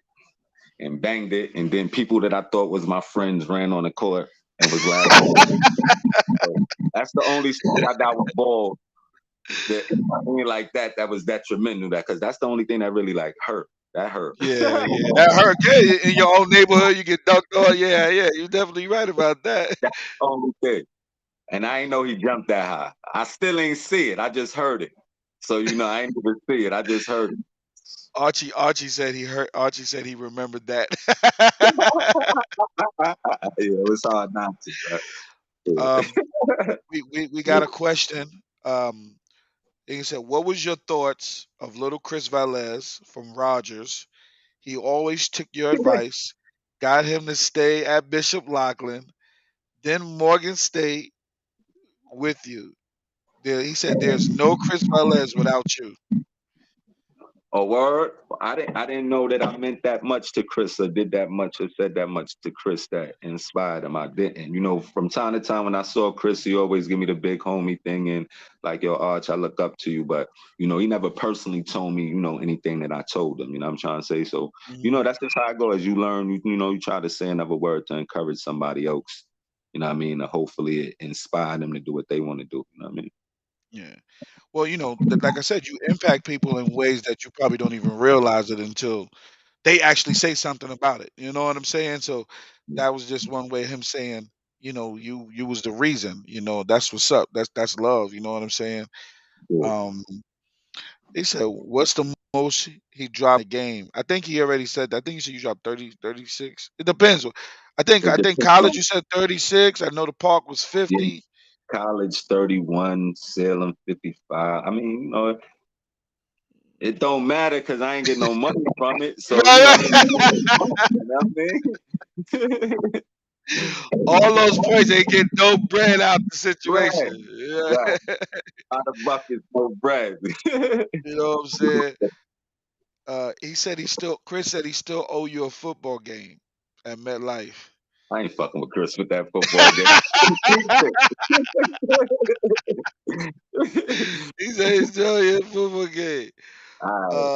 and banged it, and then people that I thought was my friends ran on the court and was laughing. So that's the only story I got with ball that I mean like that was detrimental, that because that's the only thing that really like hurt. That hurt. Yeah, yeah, that hurt. Yeah, in your own neighborhood, you get dunked on. Yeah, yeah, you're definitely right about that. That's the only thing. And I ain't know he jumped that high. I still ain't see it. I just heard it. So I ain't even see it. I just heard it. Archie said he heard. Archie said he remembered that. Yeah, it was hard not to. Right? um, we got a question. He said, "What was your thoughts of little Chris Velez from Rogers? He always took your advice, got him to stay at Bishop Loughlin, then Morgan State with you. He said, there's no Chris Velez without you." A word. I didn't know that I meant that much to Chris or did that much or said that much to Chris that inspired him. I didn't. From time to time when I saw Chris, he always give me the big homie thing and like, yo, Arch, I look up to you. But he never personally told me, anything that I told him. You know what I'm trying to say? So, Mhm. that's just how I go. As you learn, you try to say another word to encourage somebody else. You know what I mean? To hopefully it inspire them to do what they want to do. You know what I mean? Yeah. Well, like I said, you impact people in ways that you probably don't even realize it until they actually say something about it. You know what I'm saying? So that was just one way of him saying, you was the reason. That's what's up. That's love. You know what I'm saying? Yeah. Um, he said, "What's the most he dropped in a game?" I think he already said that. I think you said you dropped 30, 36. It depends. I It think depends college on, you said 36. I know the park was yeah, 50. college 31, Salem 55. I mean, it don't matter because I ain't getting no money from it. So, Right, it right. don't matter, you know what All those points ain't get no bread out the I situation. mean? Yeah. Right. Out of buckets, no bread. You know what I'm saying? Chris said he still owe you a football game at MetLife. I ain't fucking with Chris with that football game. He said he still owe you a football game. All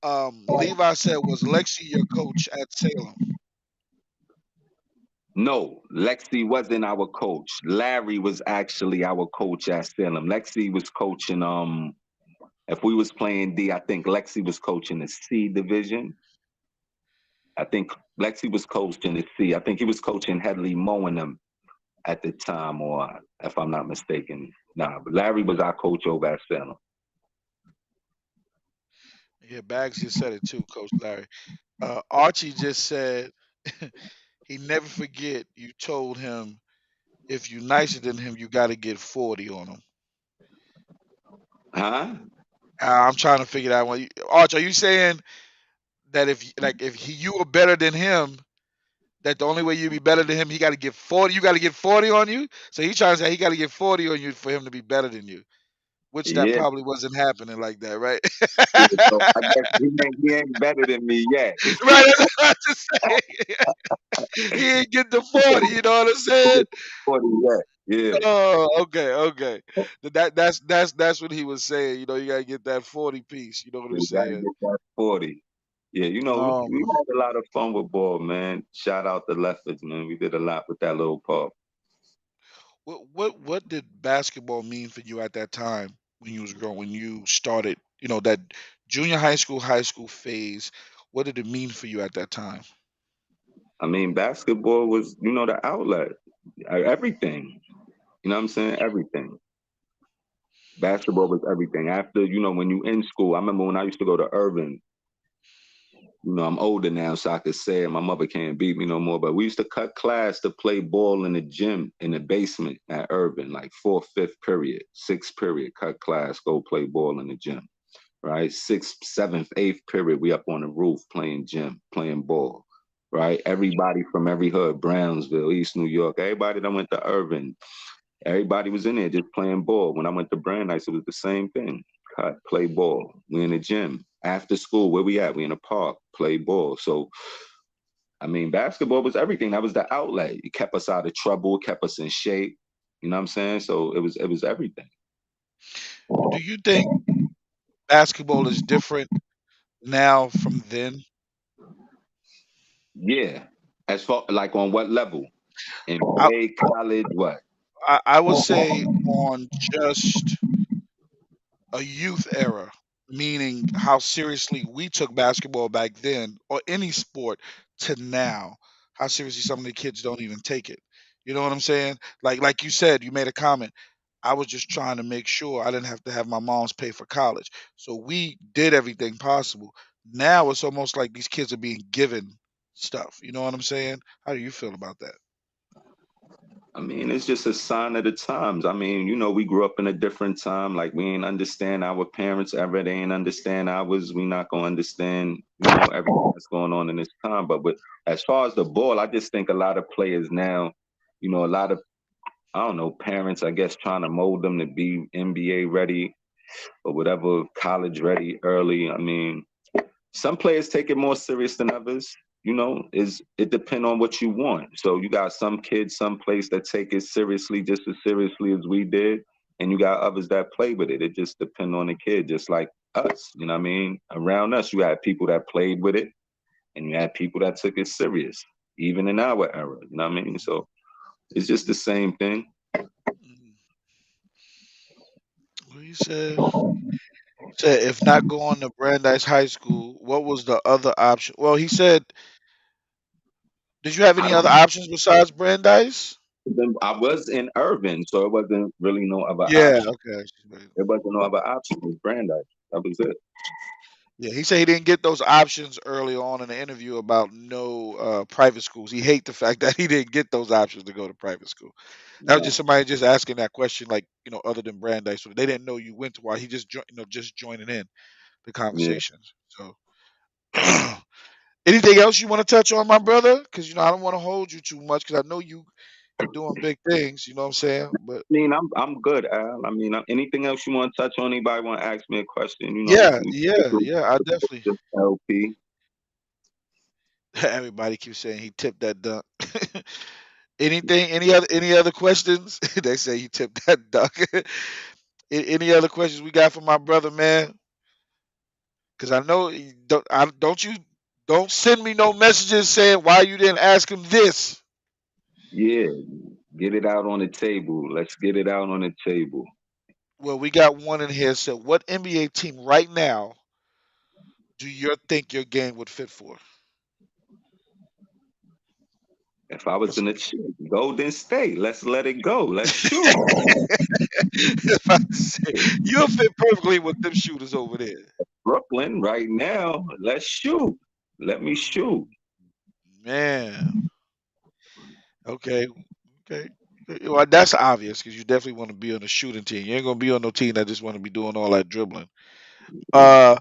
Uh, Levi said, was Lexi your coach at Salem? No, Lexi wasn't our coach. Larry was actually our coach at Salem. Lexi was coaching. If we was playing D, I think Lexi was coaching the C division. I think Lexi was coaching the C. I think he was coaching Headley Moe at the time, or if I'm not mistaken. Nah, but Larry was our coach over at Salem. Yeah, Bags just said it too, Coach Larry. Archie just said he never forget you told him if you nicer than him, you got to get 40 on him. Huh? I'm trying to figure that one. Arch, are you saying that if you were better than him, that the only way you'd be better than him, he got to get 40. You got to get 40 on you. So he's trying to say he got to get 40 on you for him to be better than you, which that Yeah. probably wasn't happening like that, right? Yeah, so I guess he ain't better than me yet. Right. That's what I'm just saying. He ain't get the 40. You know what I'm saying? 40 yet. Yeah. Oh, okay, okay. That's what he was saying. You gotta get that 40 piece. You know what I'm We gotta saying? get that 40. Yeah, we Um, had a lot of fun with ball, man. Shout out the Leffords, man. We did a lot with that little pup. what did basketball mean for you at that time when you was growing, when you started, that junior high school phase? What did it mean for you at that time? I mean, basketball was, the outlet, everything. You know what I'm saying? Everything. Basketball was everything. After, when you in school, I remember when I used to go to Irvin. I'm older now, so I could say it. My mother can't beat me no more. But we used to cut class to play ball in the gym in the basement at Irvin, like fourth, fifth period, sixth period, cut class, go play ball in the gym. Right? Sixth, seventh, eighth period, we up on the roof playing gym, playing ball. Right? Everybody from every hood, Brownsville, East New York, everybody that went to Irvin, everybody was in there just playing ball. When I went to Brandeis, it was the same thing. Cut, play ball. We in the gym. After school, where we at? We in the park, play ball. So, I mean, basketball was everything. That was the outlet. It kept us out of trouble, kept us in shape. You know what I'm saying? So it was everything. Do you think basketball is different now from then? Yeah. As far like on what level? I NBA, college, what? I would say on just a youth era, meaning how seriously we took basketball back then, or any sport, to now, how seriously some of the kids don't even take it. You know what I'm saying? Like you said, you made a comment. I was just trying to make sure I didn't have to have my mom's pay for college. So we did everything possible. Now it's almost like these kids are being given stuff. You know what I'm saying? How do you feel about that? I mean, it's just a sign of the times. I mean, we grew up in a different time. Like we ain't understand our parents ever. They ain't understand ours. We not gonna understand, everything that's going on in this time. But as far as the ball, I just think a lot of players now, a lot of I don't know, parents, I guess, trying to mold them to be NBA ready or whatever, college ready early. I mean, some players take it more serious than others. Is it depend on what you want. So you got some kids, some players that take it seriously, just as seriously as we did, and you got others that play with it. It just depend on the kid, just like us. You know what I mean? Around us, you had people that played with it, and you had people that took it serious, even in our era. You know what I mean? So it's just the same thing. Mm. What he said if not going to Brandeis High School, what was the other option? Well, he said, did you have I any other don't. options besides Brandeis? I was in Irvin, so it wasn't really no other Yeah, option. okay. There wasn't no other option. It was Brandeis. That was it. Yeah, he said he didn't get those options early on in the interview about no private schools. He hate the fact that he didn't get those options to go to private school. That was just somebody just asking that question, like, other than Brandeis. So they didn't know you went to why he just just joining in the Yeah. conversations. So anything else you want to touch on, my brother? Because I don't want to hold you too much because I know you're doing big things. You know what I'm saying? But I'm good, Al. I mean, anything else you want to touch on? Anybody want to ask me a question? yeah, We yeah, yeah. I definitely. just LP. Everybody keeps saying he tipped that dunk. Anything? Any other questions? They say he tipped that dunk. Any other questions we got for my brother, man? Because I know don't send me no messages saying why you didn't ask him this. Yeah, get it out on the table. Let's get it out on the table. Well, we got one in here. So, what NBA team right now do you think your game would fit for? If I was That's in what the Golden State, let's let it go. Let's shoot. if I say you'll fit perfectly with them shooters over there. Brooklyn right now, let's shoot. Let me shoot. Man, okay, okay. Well, that's obvious because you definitely want to be on a shooting team. You ain't gonna be on no team that just want to be doing all that dribbling. Uh,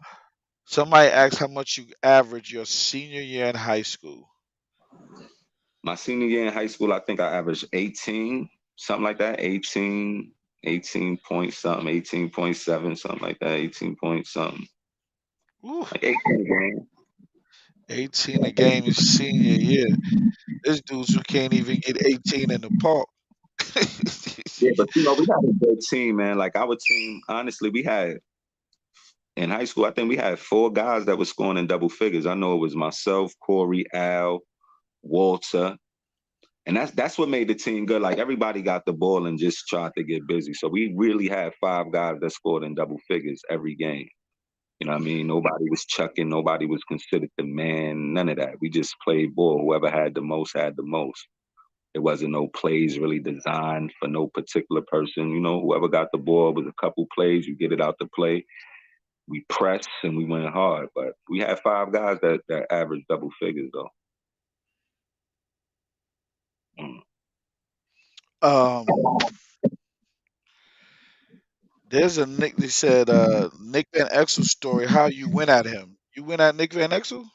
Somebody asked how much you average your senior year in high school. My senior year in high school, I think I averaged 18, something like that. 18 point something, 18.7, something like that. 18 point something. Ooh, Like 18 again. 18 a game is senior year. There's dudes who can't even get 18 in the park. Yeah, but we had a good team, man. Like our team, honestly, we had in high school, I think we had four guys that were scoring in double figures. I know it was myself, Corey, Al, Walter. And that's what made the team good. Like everybody got the ball and just tried to get busy. So we really had five guys that scored in double figures every game. You know what I mean? Nobody was chucking, nobody was considered the man, none of that. We just played ball. Whoever had the most had the most. It wasn't no plays really designed for no particular person. You know, whoever got the ball was a couple plays, you get it out the play. We press and we went hard. But we had 5 guys that averaged double figures though. Mm. Um, there's a Nick. They said Nick Van Exel story. How you went at him? You went at Nick Van Exel?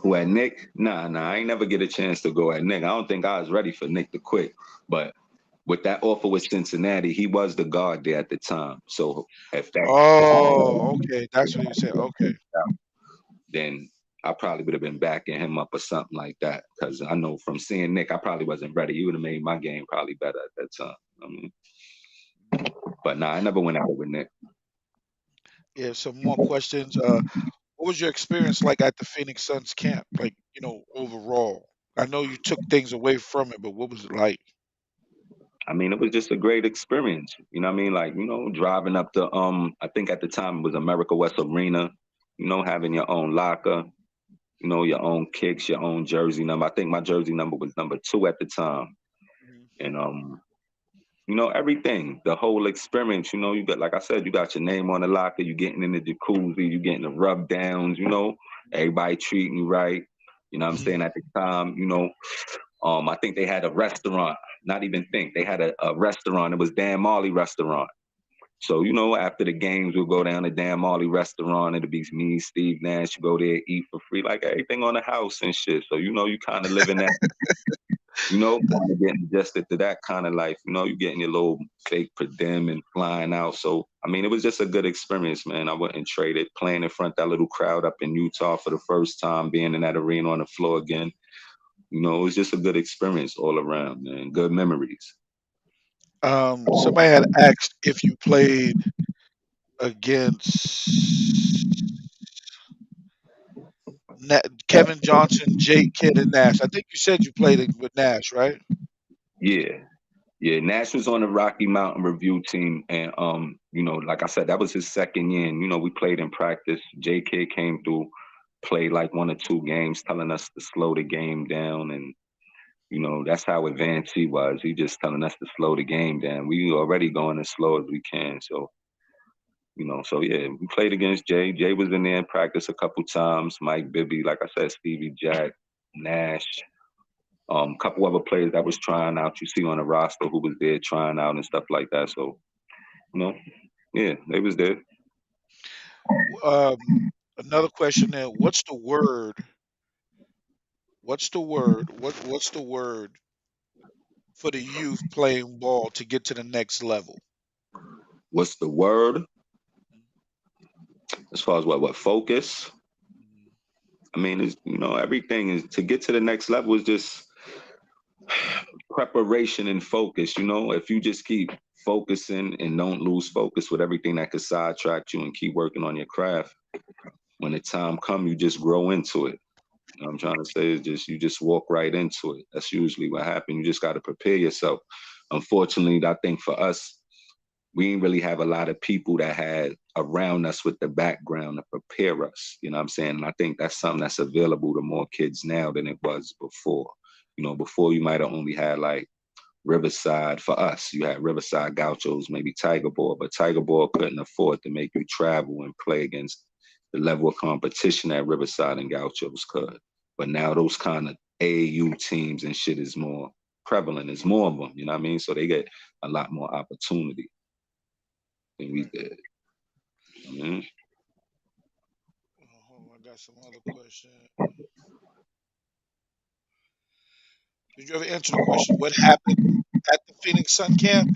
Who at Nick? Nah, I ain't never get a chance to go at Nick. I don't think I was ready for Nick to quit. But with that offer with Cincinnati, he was the guard there at the time. So if that Oh, okay. That's what he was saying. Okay. then I probably would have been backing him up or something like that. Because I know from seeing Nick, I probably wasn't ready. He would have made my game probably better at that time. I mean, but nah, I never went out with Nick. Yeah. Some more questions. What was your experience like at the Phoenix Suns camp? Like, overall. I know you took things away from it, but what was it like? I mean, it was just a great experience. You know what I mean? Like, driving up to I think at the time it was America West Arena, having your own locker, your own kicks, your own jersey number. I think my jersey number was number 2 at the time. Mhm. And everything, the whole experience, you got, like I said, you got your name on the locker, you getting in the jacuzzi, you getting the rub downs, everybody treating you right. You know what I'm saying? Mhm. At the time, I think they had a restaurant, not even think, they had a restaurant. It was Dan Marley restaurant. So, after the games, we'll go down to Dan Marley restaurant. It'll be me, Steve Nash, you go there, eat for free, like everything on the house and shit. So, you kind of living that, kind of getting adjusted to that kind of life. You getting your little fake per diem and flying out. So, I mean, it was just a good experience, man. I wouldn't trade it. Playing in front of that little crowd up in Utah for the first time, being in that arena on the floor again. It was just a good experience all around, man. Good memories. Somebody had asked if you played against Kevin Johnson, Jake Kidd, and Nash. I think you said you played it with Nash, right? Yeah. Yeah, Nash was on the Rocky Mountain review team, and like I said, that was his second year. And we played in practice. J.K. came through, played like 1 or 2 games, telling us to slow the game down, and that's how advanced he was. He just telling us to slow the game down. We already going as slow as we can, so so yeah, we played against Jay. Jay was in there in practice a couple times. Mike Bibby, like I said, Stevie Jack, Nash. Couple other players that was trying out, you see on the roster who was there trying out and stuff like that. So, you know, yeah, they was there. Another question there. What's the word? What's the word? What's the word for the youth playing ball to get to the next level? What's the word as far as what focus? Mhm. I mean, is everything is to get to the next level is just preparation and focus. If you just keep focusing and don't lose focus with everything that could sidetrack you and keep working on your craft, when the time come, you just grow into it. What I'm trying to say is just you just walk right into it. That's usually what happens. You just got to prepare yourself. Unfortunately, I think for us, we didn't really have a lot of people that had around us with the background to prepare us. You know what I'm saying? And I think that's something that's available to more kids now than it was before. Before you might have only had like Riverside for us. You had Riverside Gauchos, maybe Tiger Ball, but Tiger Ball couldn't afford to make you travel and play against the level of competition that Riverside and Gauchos could. But now those kind of AAU teams and shit is more prevalent. There's more of them, you know what I mean? So they get a lot more opportunity than we Right. did. You know. Hold on, I got some other question. Did you ever answer the question? What happened at the Phoenix Sun camp?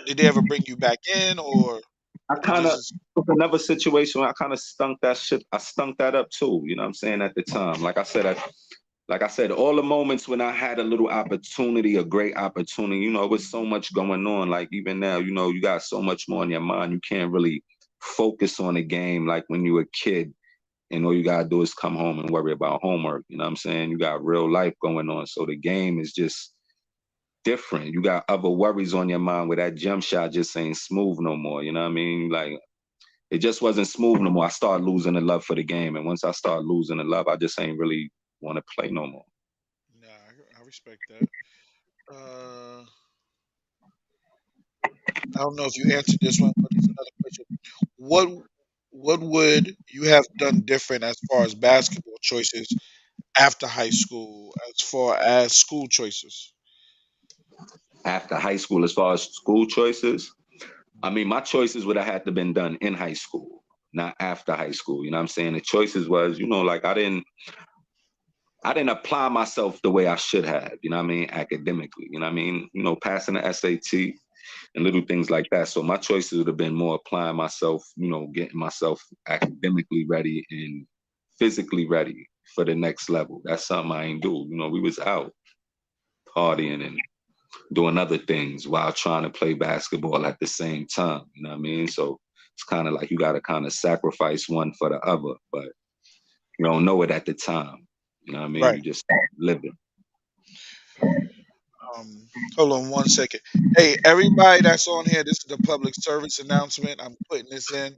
Did they ever bring you back in, or I did you kind of just? took another situation where I kind of stunk that shit. I stunk that up too. You know what I'm saying? At the time, like I said, all the moments when I had a little opportunity, a great opportunity, it was so much going on. Like even now, you got so much more in your mind. You can't really focus on a game like when you were a kid and all you gotta do is come home and worry about homework. You know what I'm saying? You got real life going on. So the game is just different. You got other worries on your mind where that jump shot just ain't smooth no more. You know what I mean? Like it just wasn't smooth no more. I started losing the love for the game. And once I started losing the love, I just ain't really want to play no more. Nah, I respect that. Uh, I don't know if you answered this one, but it's another question. What what would you have done different as far as basketball choices after high school, as far as school choices? After high school, as far as school choices, I mean, my choices would have had to been done in high school, not after high school. You know what I'm saying? The choices was, like I didn't apply myself the way I should have, you know what I mean, academically. You know what I mean? Passing the SAT and little things like that. So my choices would have been more applying myself, getting myself academically ready and physically ready for the next level. That's something I ain't do. We was out partying and doing other things while trying to play basketball at the same time. You know what I mean? So it's kind of like you got to kind of sacrifice one for the other, but you don't know it at the time. You know what I mean? Right. You just living. Hold on one second. Hey, everybody that's on here, this is the public service announcement. I'm putting this in.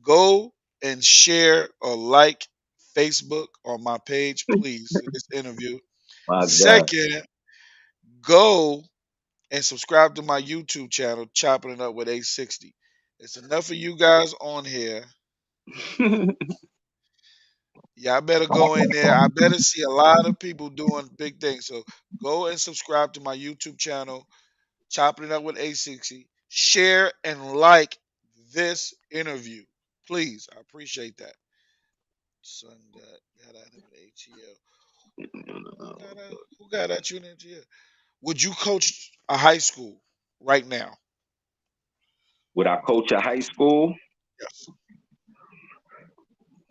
Go and share or like Facebook on my page, please, in this interview. My God. Second, go and subscribe to my YouTube channel, Chopping It Up with A60. It's enough of you guys on here. Yeah, I better go in there. I better see a lot of people doing big things. So go and subscribe to my YouTube channel, Chopping It Up with A60. Share and like this interview. Please. I appreciate that. Son got at him in ATL. Who got at you in ATL? Would you coach a high school right now? Would I coach a high school? Yes.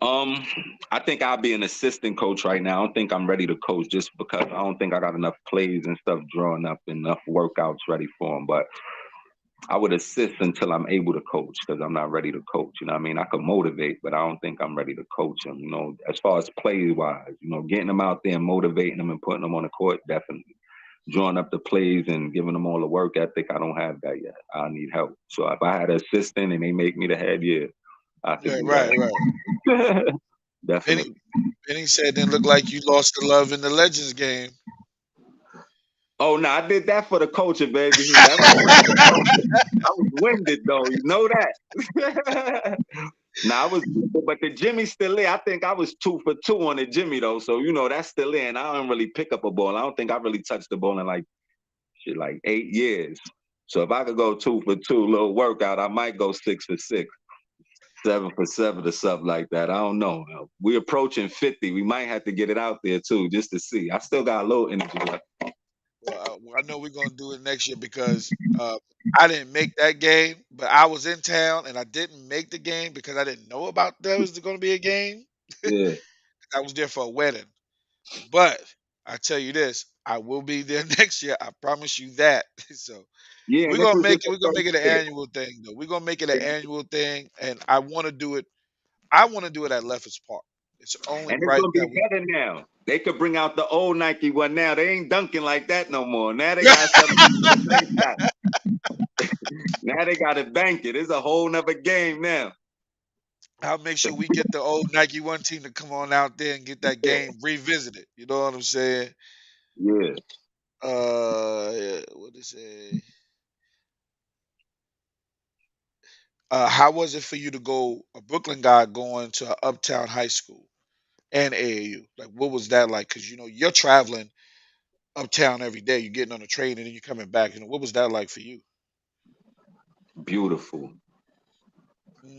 Um, I think I'll be an assistant coach right now. I don't think I'm ready to coach just because I don't think I got enough plays and stuff drawn up, enough workouts ready for them. But I would assist until I'm able to coach because I'm not ready to coach. You know what I mean? I could motivate, but I don't think I'm ready to coach them. As far as play wise, getting them out there and motivating them and putting them on the court, definitely. Drawing up the plays and giving them all the work ethic, I don't have that yet. I need help. So if I had an assistant and they make me the head, yeah, I could Yeah, do right, right. that. Benny Definitely. Benny said it didn't look like you lost the love in the Legends game. Oh no, I did that for the culture, baby. That was I was winded though. You know that. Now I was, but the Jimmy still there. I think I was 2 for 2 on the Jimmy though, so that's still in. I don't really pick up a ball. I don't think I really touched the ball in like shit, like 8 years. So if I could go 2 for 2, little workout, I might go 6 for 6, 7 for 7, or something like that. I don't know. We're approaching 50. We might have to get it out there too, just to see. I still got a little energy left. Well, I know we're gonna do it next year because I didn't make that game, but I was in town and I didn't make the game because I didn't know about there was going to be a game. Yeah. I was there for a wedding, but I tell you this, I will be there next year. I promise you that. So Yeah, we're and this gonna was make just it. the We're gonna make first it an year. annual thing, though. We're gonna make it an annual thing, and I want to do it. I want to do it at Lefferts Park. It's only And it's right gonna that be we. better now. They could bring out the old Nike one now. They ain't dunking like that no more. Now they got something to do the same shot. Now they got to bank it. It's a whole nother game now. I'll make sure we get the old Nike One team to come on out there and get that game revisited. You know what I'm saying? Yeah, Yeah, what they say? How was it for you to go a Brooklyn guy going to a Uptown high school and AAU? Like, what was that like? Because you're traveling uptown every day. You're getting on a train and then you're coming back. What was that like for you? beautiful.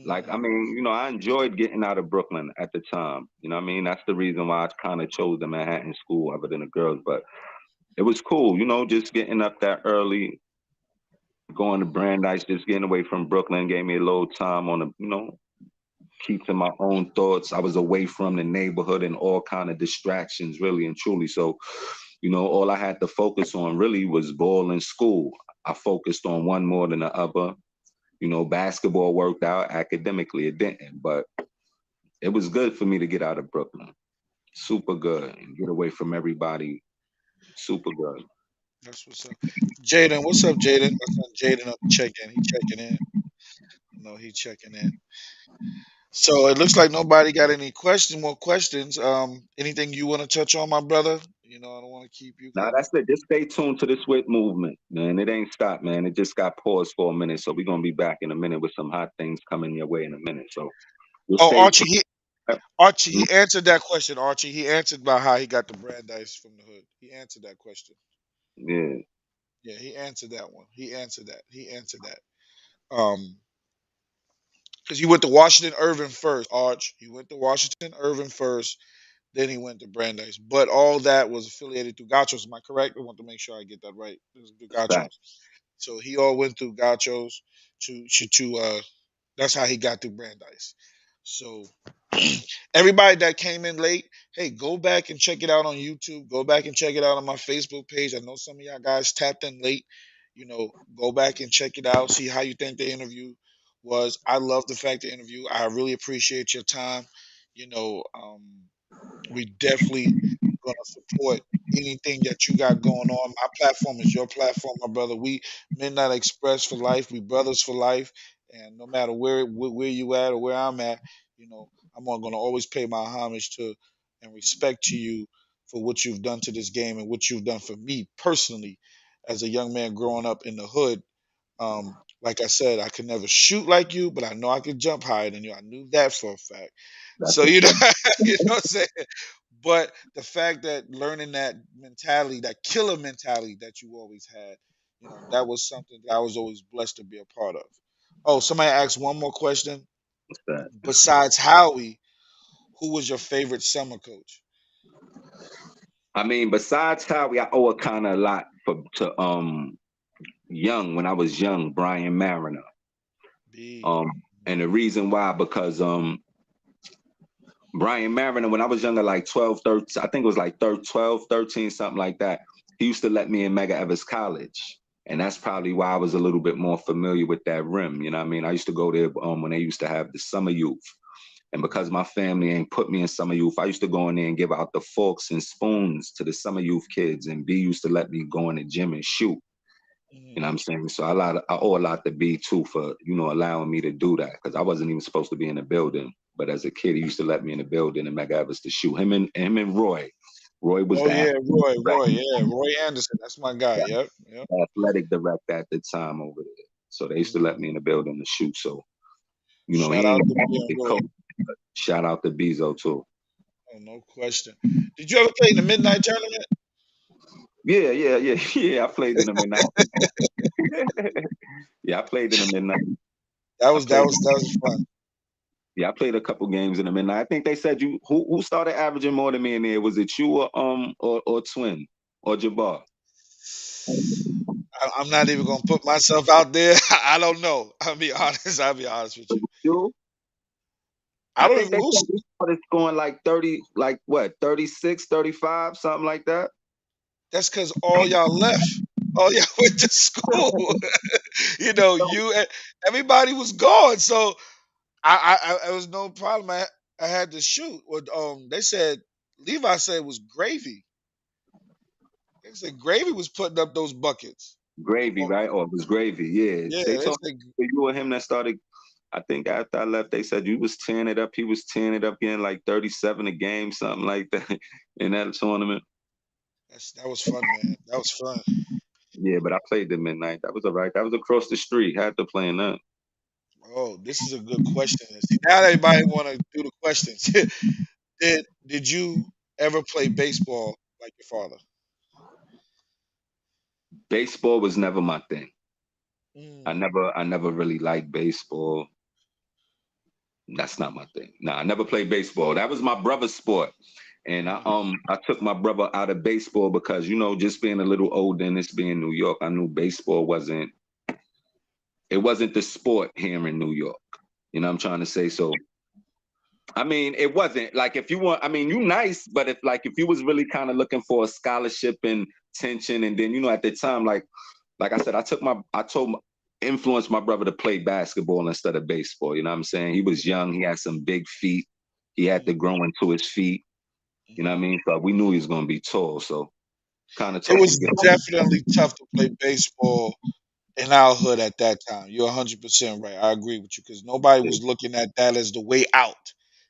Like, I Mm, mean, I enjoyed getting out of Brooklyn at the time. You know what I mean? That's the reason why I kind of chose the Manhattan school other than the girls. But it was cool, just getting up that early, going to Brandeis, just getting away from Brooklyn gave me a little time on the, keep to my own thoughts. I was away from the neighborhood and all kind of distractions, really and truly. So, all I had to focus on really was ball and school. I focused on one more than the other. Basketball worked out academically. It didn't, but it was good for me to get out of Brooklyn. Super good and get away from everybody. Super good. that's what's up. Jaden, what's up, Jaden? My son Jaden up checking. He checking in. No, he checking in. So it looks like nobody got any more questions. Anything you want to touch on, my brother? I don't want to keep you Now because that's it. Just stay tuned to the Swift movement, man. It ain't stopped, man. It just got paused for a minute, so we're gonna be back in a minute with some hot things coming your way in a minute. So just oh stay tuned. Archie, Mm, he answered that question. Archie, he answered about how he got the Brandeis from the hood. He answered that question. yeah, Yeah, he answered that one. He answered that. He answered that. Because he went to Washington Irving first, Arch. He went to Washington Irving first, then he went to Brandeis. But all that was affiliated through Gachos. Am I correct? I want to make sure I get that right. It was through fact. Gachos. So he all went through Gachos to that's how he got through Brandeis. So everybody that came in late, hey, go back and check it out on YouTube. Go back and check it out on my Facebook page. I know some of y'all guys tapped in late. Go back and check it out. See how you think the interview was. I love the fact the interview. I really appreciate your time. You know, we definitely gonna support anything that you got going on. My platform is your platform, my brother. We Midnight Express for life. We brothers for life. And no matter where you at or where I'm at, I'm gonna always pay my homage to and respect to you for what you've done to this game and what you've done for me personally as a young man growing up in the hood. Like I said, I could never shoot like you, but I know I could jump higher than you. I knew that for a fact. That's So a fact. you know what I'm saying. But the fact that learning that mentality, that killer mentality that you always had, that was something that I was always blessed to be a part of. Oh, somebody asked one more question. What's that? Besides Howie, who was your favorite summer coach? I mean, besides Howie, I owe a kind of a lot for to young when I was young, Brian Mariner. B. Um, and the reason why because Brian Mariner, when I was younger, like 12, 13, I think it was like 12, 13, something like that. He used to let me in Mega Evers College. And that's probably why I was a little bit more familiar with that rim. You know what I mean? I used to go there when they used to have the summer youth. And because my family ain't put me in summer youth, I used to go in there and give out the forks and spoons to the summer youth kids. And B used to let me go in the gym and shoot. You know what I'm saying? So I owe a lot to B too for, allowing me to do that because I wasn't even supposed to be in the building. But as a kid, he used to let me in the building and Mega Evers to shoot. Him and Roy. Roy was Oh the yeah, Roy, yeah, Roy Anderson. That's my guy. Yep, yep. athletic director at the time over there. So they used to let Mhm. me in the building to shoot. So, he Shout ain't out to B and a Roy. coach. Shout out to Bezo too. Oh, no question. Did you ever play in the midnight tournament? Yeah, yeah, yeah, yeah. I played in the midnight. Yeah, I played in the midnight. That I was that played. was that was fun. Yeah, I played a couple games in the midnight. I think they said who started averaging more than me in there. Was it you or Twin or Jabbar? I'm not even gonna put myself out there. I don't know. I'll be honest. I'll be honest with Was you. it you? I I don't think even they who's. said you started scoring like 30, like what, 36, 35, something like that. That's because all y'all left. All y'all went to school. You and everybody was gone. So it was no problem. I had to shoot. What they said. Levi said it was gravy. They said gravy was putting up those buckets. Gravy, Oh, right? Or it was Gravy. Yeah. yeah, They they told said me you or him that started. I think after I left, they said you was tearing it up. He was tearing it up, getting like 37 a game, something like that in that tournament. that was fun, man. That was fun. Yeah, but I played the midnight. That was all right. That was across the street. Had to play in that. Oh, this is a good question. See, now everybody want to do the questions. Did you ever play baseball like your father? Baseball was never my thing. Mm, I never really liked baseball. That's not my thing. Nah, I never played baseball. That was my brother's sport. And I mm, I took my brother out of baseball because, just being a little older and this being New York, I knew baseball wasn't the sport here in New York. You know what I'm trying to say? So I mean, it wasn't like if you want, I mean, you nice, but if you was really kind of looking for a scholarship and tension, and then at the time, like I said, influenced my brother to play basketball instead of baseball. You know what I'm saying? He was young, he had some big feet, he had to mm, grow into his feet. You know what I mm. mean? So we knew he was gonna be tall, so kind of It told him was to get definitely tough to play baseball in our hood at that time. You're 100% right. I agree with you because nobody was looking at that as the way out.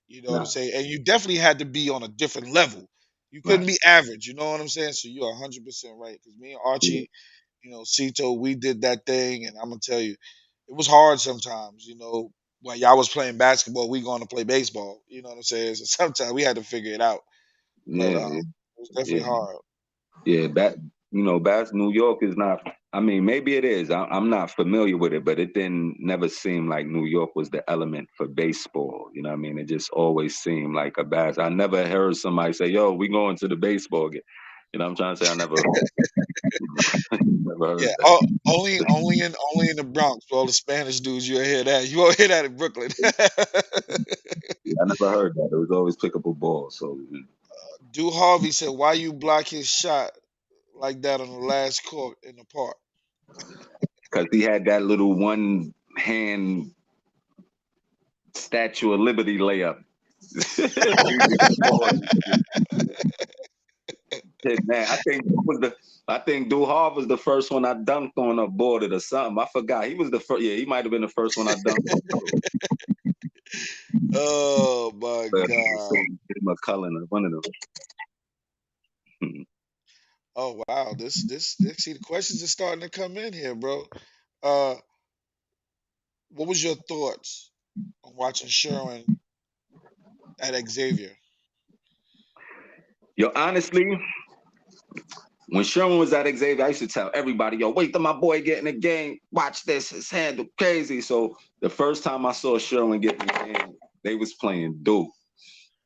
You know what I'm nah. saying? And you definitely had to be on a different level. You couldn't Right. be average. You know what I'm saying? So you're 100% right. Because me and Yeah. Archie, Cito, we did that thing, and I'm gonna tell you, it was hard sometimes. While y'all was playing basketball, we going to play baseball. You know what I'm saying? So sometimes we had to figure it out. But Yeah. it was definitely Yeah. hard. Yeah, New York is not. I mean, maybe it is. I'm not familiar with it, but it didn't never seem like New York was the element for baseball. You know what I mean? It just always seemed like a bad. I never heard somebody say, "Yo, we going to the baseball game." You know what I'm trying to say? I never, never Yeah, heard that. only in the Bronx, for all the Spanish dudes, you'll hear that. You won't hear that in Brooklyn. Yeah, I never heard that. It was always pick up a ball. So Do Harvey said, "Why you block his shot like that on the last court in the park?" because he had that little one hand Statue of Liberty layup. Man, I think Duhar was the first one I dunked on or boarded or something. I forgot. He was the first. Yeah, he might have been the first one I dunked on. Oh my God! McCullen or one of them. Oh wow! This. See, the questions are starting to come in here, bro. Uh, what was your thoughts on watching Sharon at Xavier? Yo, honestly, when Sherman was at Xavier, I used to tell everybody, yo, wait till my boy get in the game. Watch this. His handle crazy. So the first time I saw Sherman get in the game, they was playing Duke.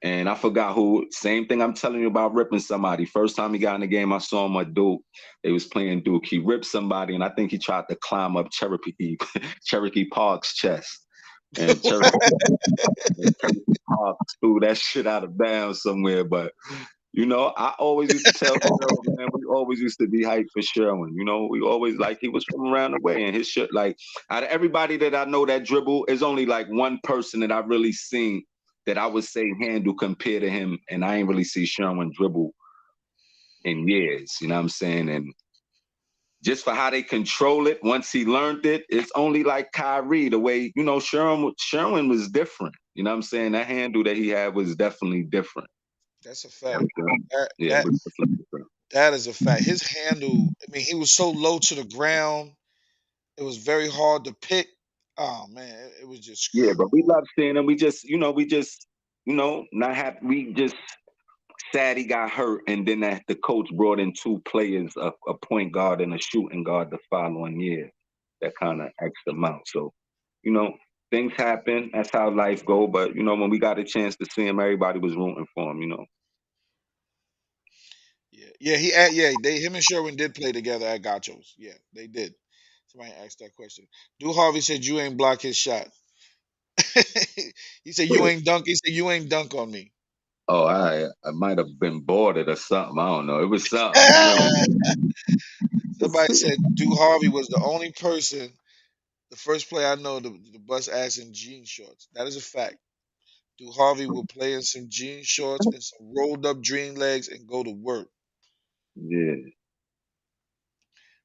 And I forgot who. Same thing I'm telling you about ripping somebody. First time he got in the game, I saw him at Duke. They was playing Duke. He ripped somebody, and I think he tried to climb up Cherokee Park's chest. And Cherokee Park threw that shit out of bounds somewhere. But I always used to tell Cheryl, man, we always used to be hyped for Sherwin. We always like he was from around the way, and his shit, like out of everybody that I know that dribble, is only like one person that I really seen that I would say handle compared to him, and I ain't really see Sherwin dribble in years. You know what I'm saying? And just for how they control it, once he learned it, it's only like Kyrie, the way, Sherwin was different. You know what I'm saying? That handle that he had was definitely different. That's a fact. That Yeah, it that was definitely different. that is a fact. His handle. I mean, he was so low to the ground. It was very hard to pick. Oh man, it was just Yeah, but we cruel. love seeing him. Not happy. We just sad he got hurt, and then the coach brought in two players, a point guard and a shooting guard the following year. That kind of X them out. So, you know, things happen. That's how life go. But when we got a chance to see him, everybody was rooting for him. Yeah, yeah, him and Sherwin did play together at Gachos. Yeah, they did. Somebody asked that question. Do Harvey said you ain't block his shot. He said you ain't dunk. He said you ain't dunk on me. Oh, I might have been boarded or something. I don't know. It was something. Somebody said Do Harvey was the only person, the first player I know to bust ass in jean shorts. That is a fact. Do Harvey will play in some jean shorts and some rolled up dream legs and go to work. Yeah,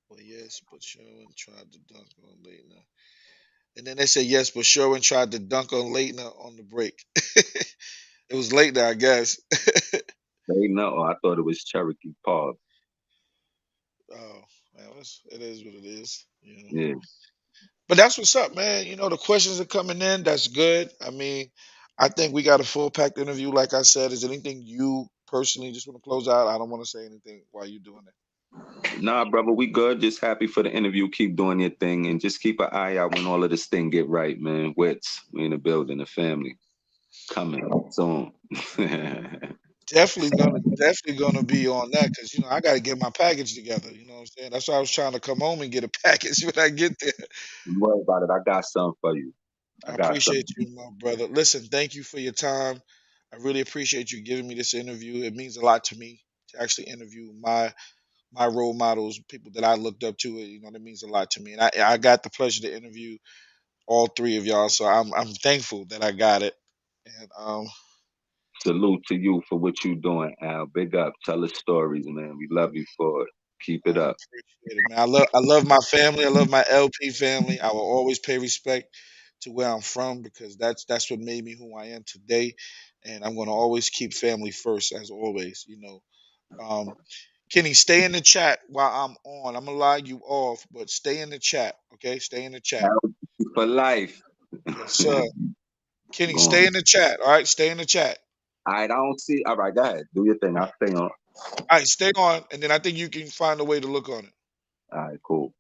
Well, yes, but Sherwin tried to dunk on Leitner. And then they said yes, but Sherwin tried to dunk on Leitner on the break. It was Leitner, I guess. they know. I thought it was Cherokee Park. Oh, man, it is what it is. Yeah. But that's what's up, man. The questions are coming in. That's good. I mean, I think we got a full packed interview. Like I said, is there anything you personally just want to close out? I don't want to say anything while you're doing it. Nah, brother, we good. Just happy for the interview. Keep doing your thing, and just keep an eye out when all of this thing get right, man. Wits, we in the building, the family coming soon. Definitely gonna be on that because I got to get my package together. You know what I'm saying? That's why I was trying to come home and get a package when I get there. Don't worry about it. I got something for you. I I got appreciate something. you, my brother. Listen, thank you for your time. I really appreciate you giving me this interview. It means a lot to me to actually interview my role models, people that I looked up to. That means a lot to me. And I got the pleasure to interview all three of y'all, so I'm thankful that I got it. And Salute to you for what you doing, Al. Big up. Tell us stories, man. We love you for it. Keep it I up. appreciate it, man. I love my family. I love my LP family. I will always pay respect to where I'm from because that's what made me who I am today. And I'm gonna always keep family first, as always. Um, Kenny, stay in the chat while I'm on. I'm gonna lie you off, but stay in the chat, okay? Stay in the chat. For life. Yes, sir. Kenny, stay Going. in the chat. All right, stay in the chat. All right, I don't see. All right, go ahead. Do your thing. I'll stay on. All right, stay on, and then I think you can find a way to look on it. All right, cool.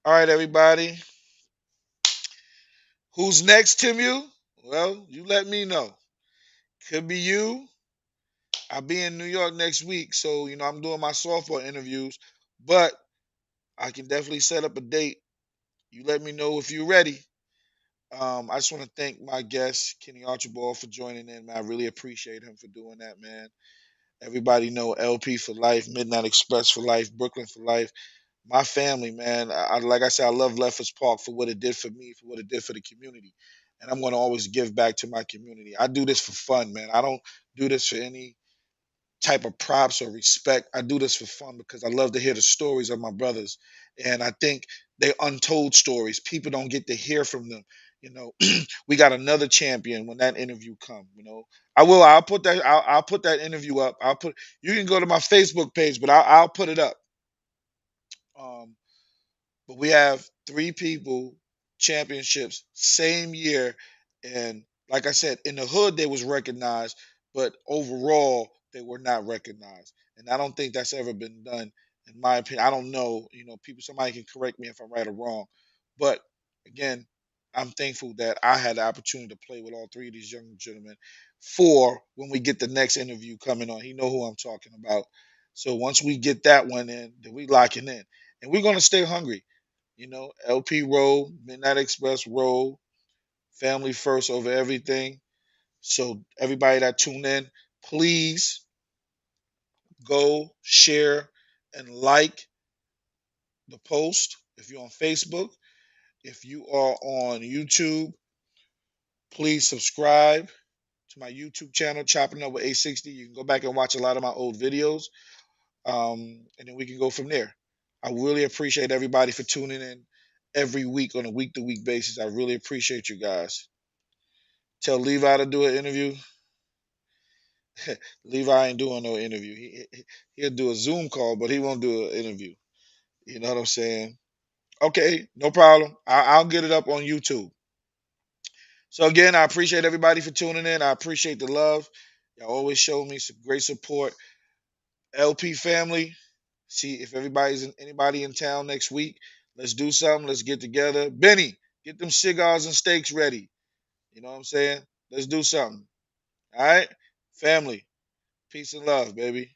All right, everybody. Who's next, Tim? You? Well, you let me know. Could be you. I'll be in New York next week, so I'm doing my softball interviews, but I can definitely set up a date. You let me know if you're ready. I just want to thank my guest, Kenny Archibald, for joining in, man. I really appreciate him for doing that, man. Everybody know LP for life, Midnight Express for life, Brooklyn for life. My family, man. Like I said, I love Lefferts Park for what it did for me, for what it did for the community. And I'm going to always give back to my community. I do this for fun, man. I don't do this for any type of props or respect. I do this for fun because I love to hear the stories of my brothers. And I think they're untold stories. People don't get to hear from them. You know, we got another champion when that interview come. I'll put that. I'll put that interview up. I'll put. You can go to my Facebook page, but I'll put it up. Um, but we have three people championships same year, and like I said, in the hood they was recognized, but overall they were not recognized. And I don't think that's ever been done, in my opinion. I don't know, people. Somebody can correct me if I'm right or wrong, but again, I'm thankful that I had the opportunity to play with all three of these young gentlemen. For when we get the next interview coming on, he know who I'm talking about. So once we get that one in, then we locking in, and we're gonna stay hungry. LP Roll, Midnight Express Roll, family first over everything. So everybody that tune in, please go share and like the post. If you're on Facebook, if you are on YouTube, please subscribe to my YouTube channel, Chopping Up with A60. You can go back and watch a lot of my old videos, and then we can go from there. I really appreciate everybody for tuning in every week on a week to week basis. I really appreciate you guys. Tell Levi to do an interview. Levi ain't doing no interview. He'll do a Zoom call, but he won't do an interview. You know what I'm saying? Okay, no problem. I'll get it up on YouTube. So again, I appreciate everybody for tuning in. I appreciate the love. Y'all always show me some great support. LP family. See if anybody in town next week. Let's do something. Let's get together. Benny, get them cigars and steaks ready. You know what I'm saying? Let's do something. All right, family. Peace and love, baby.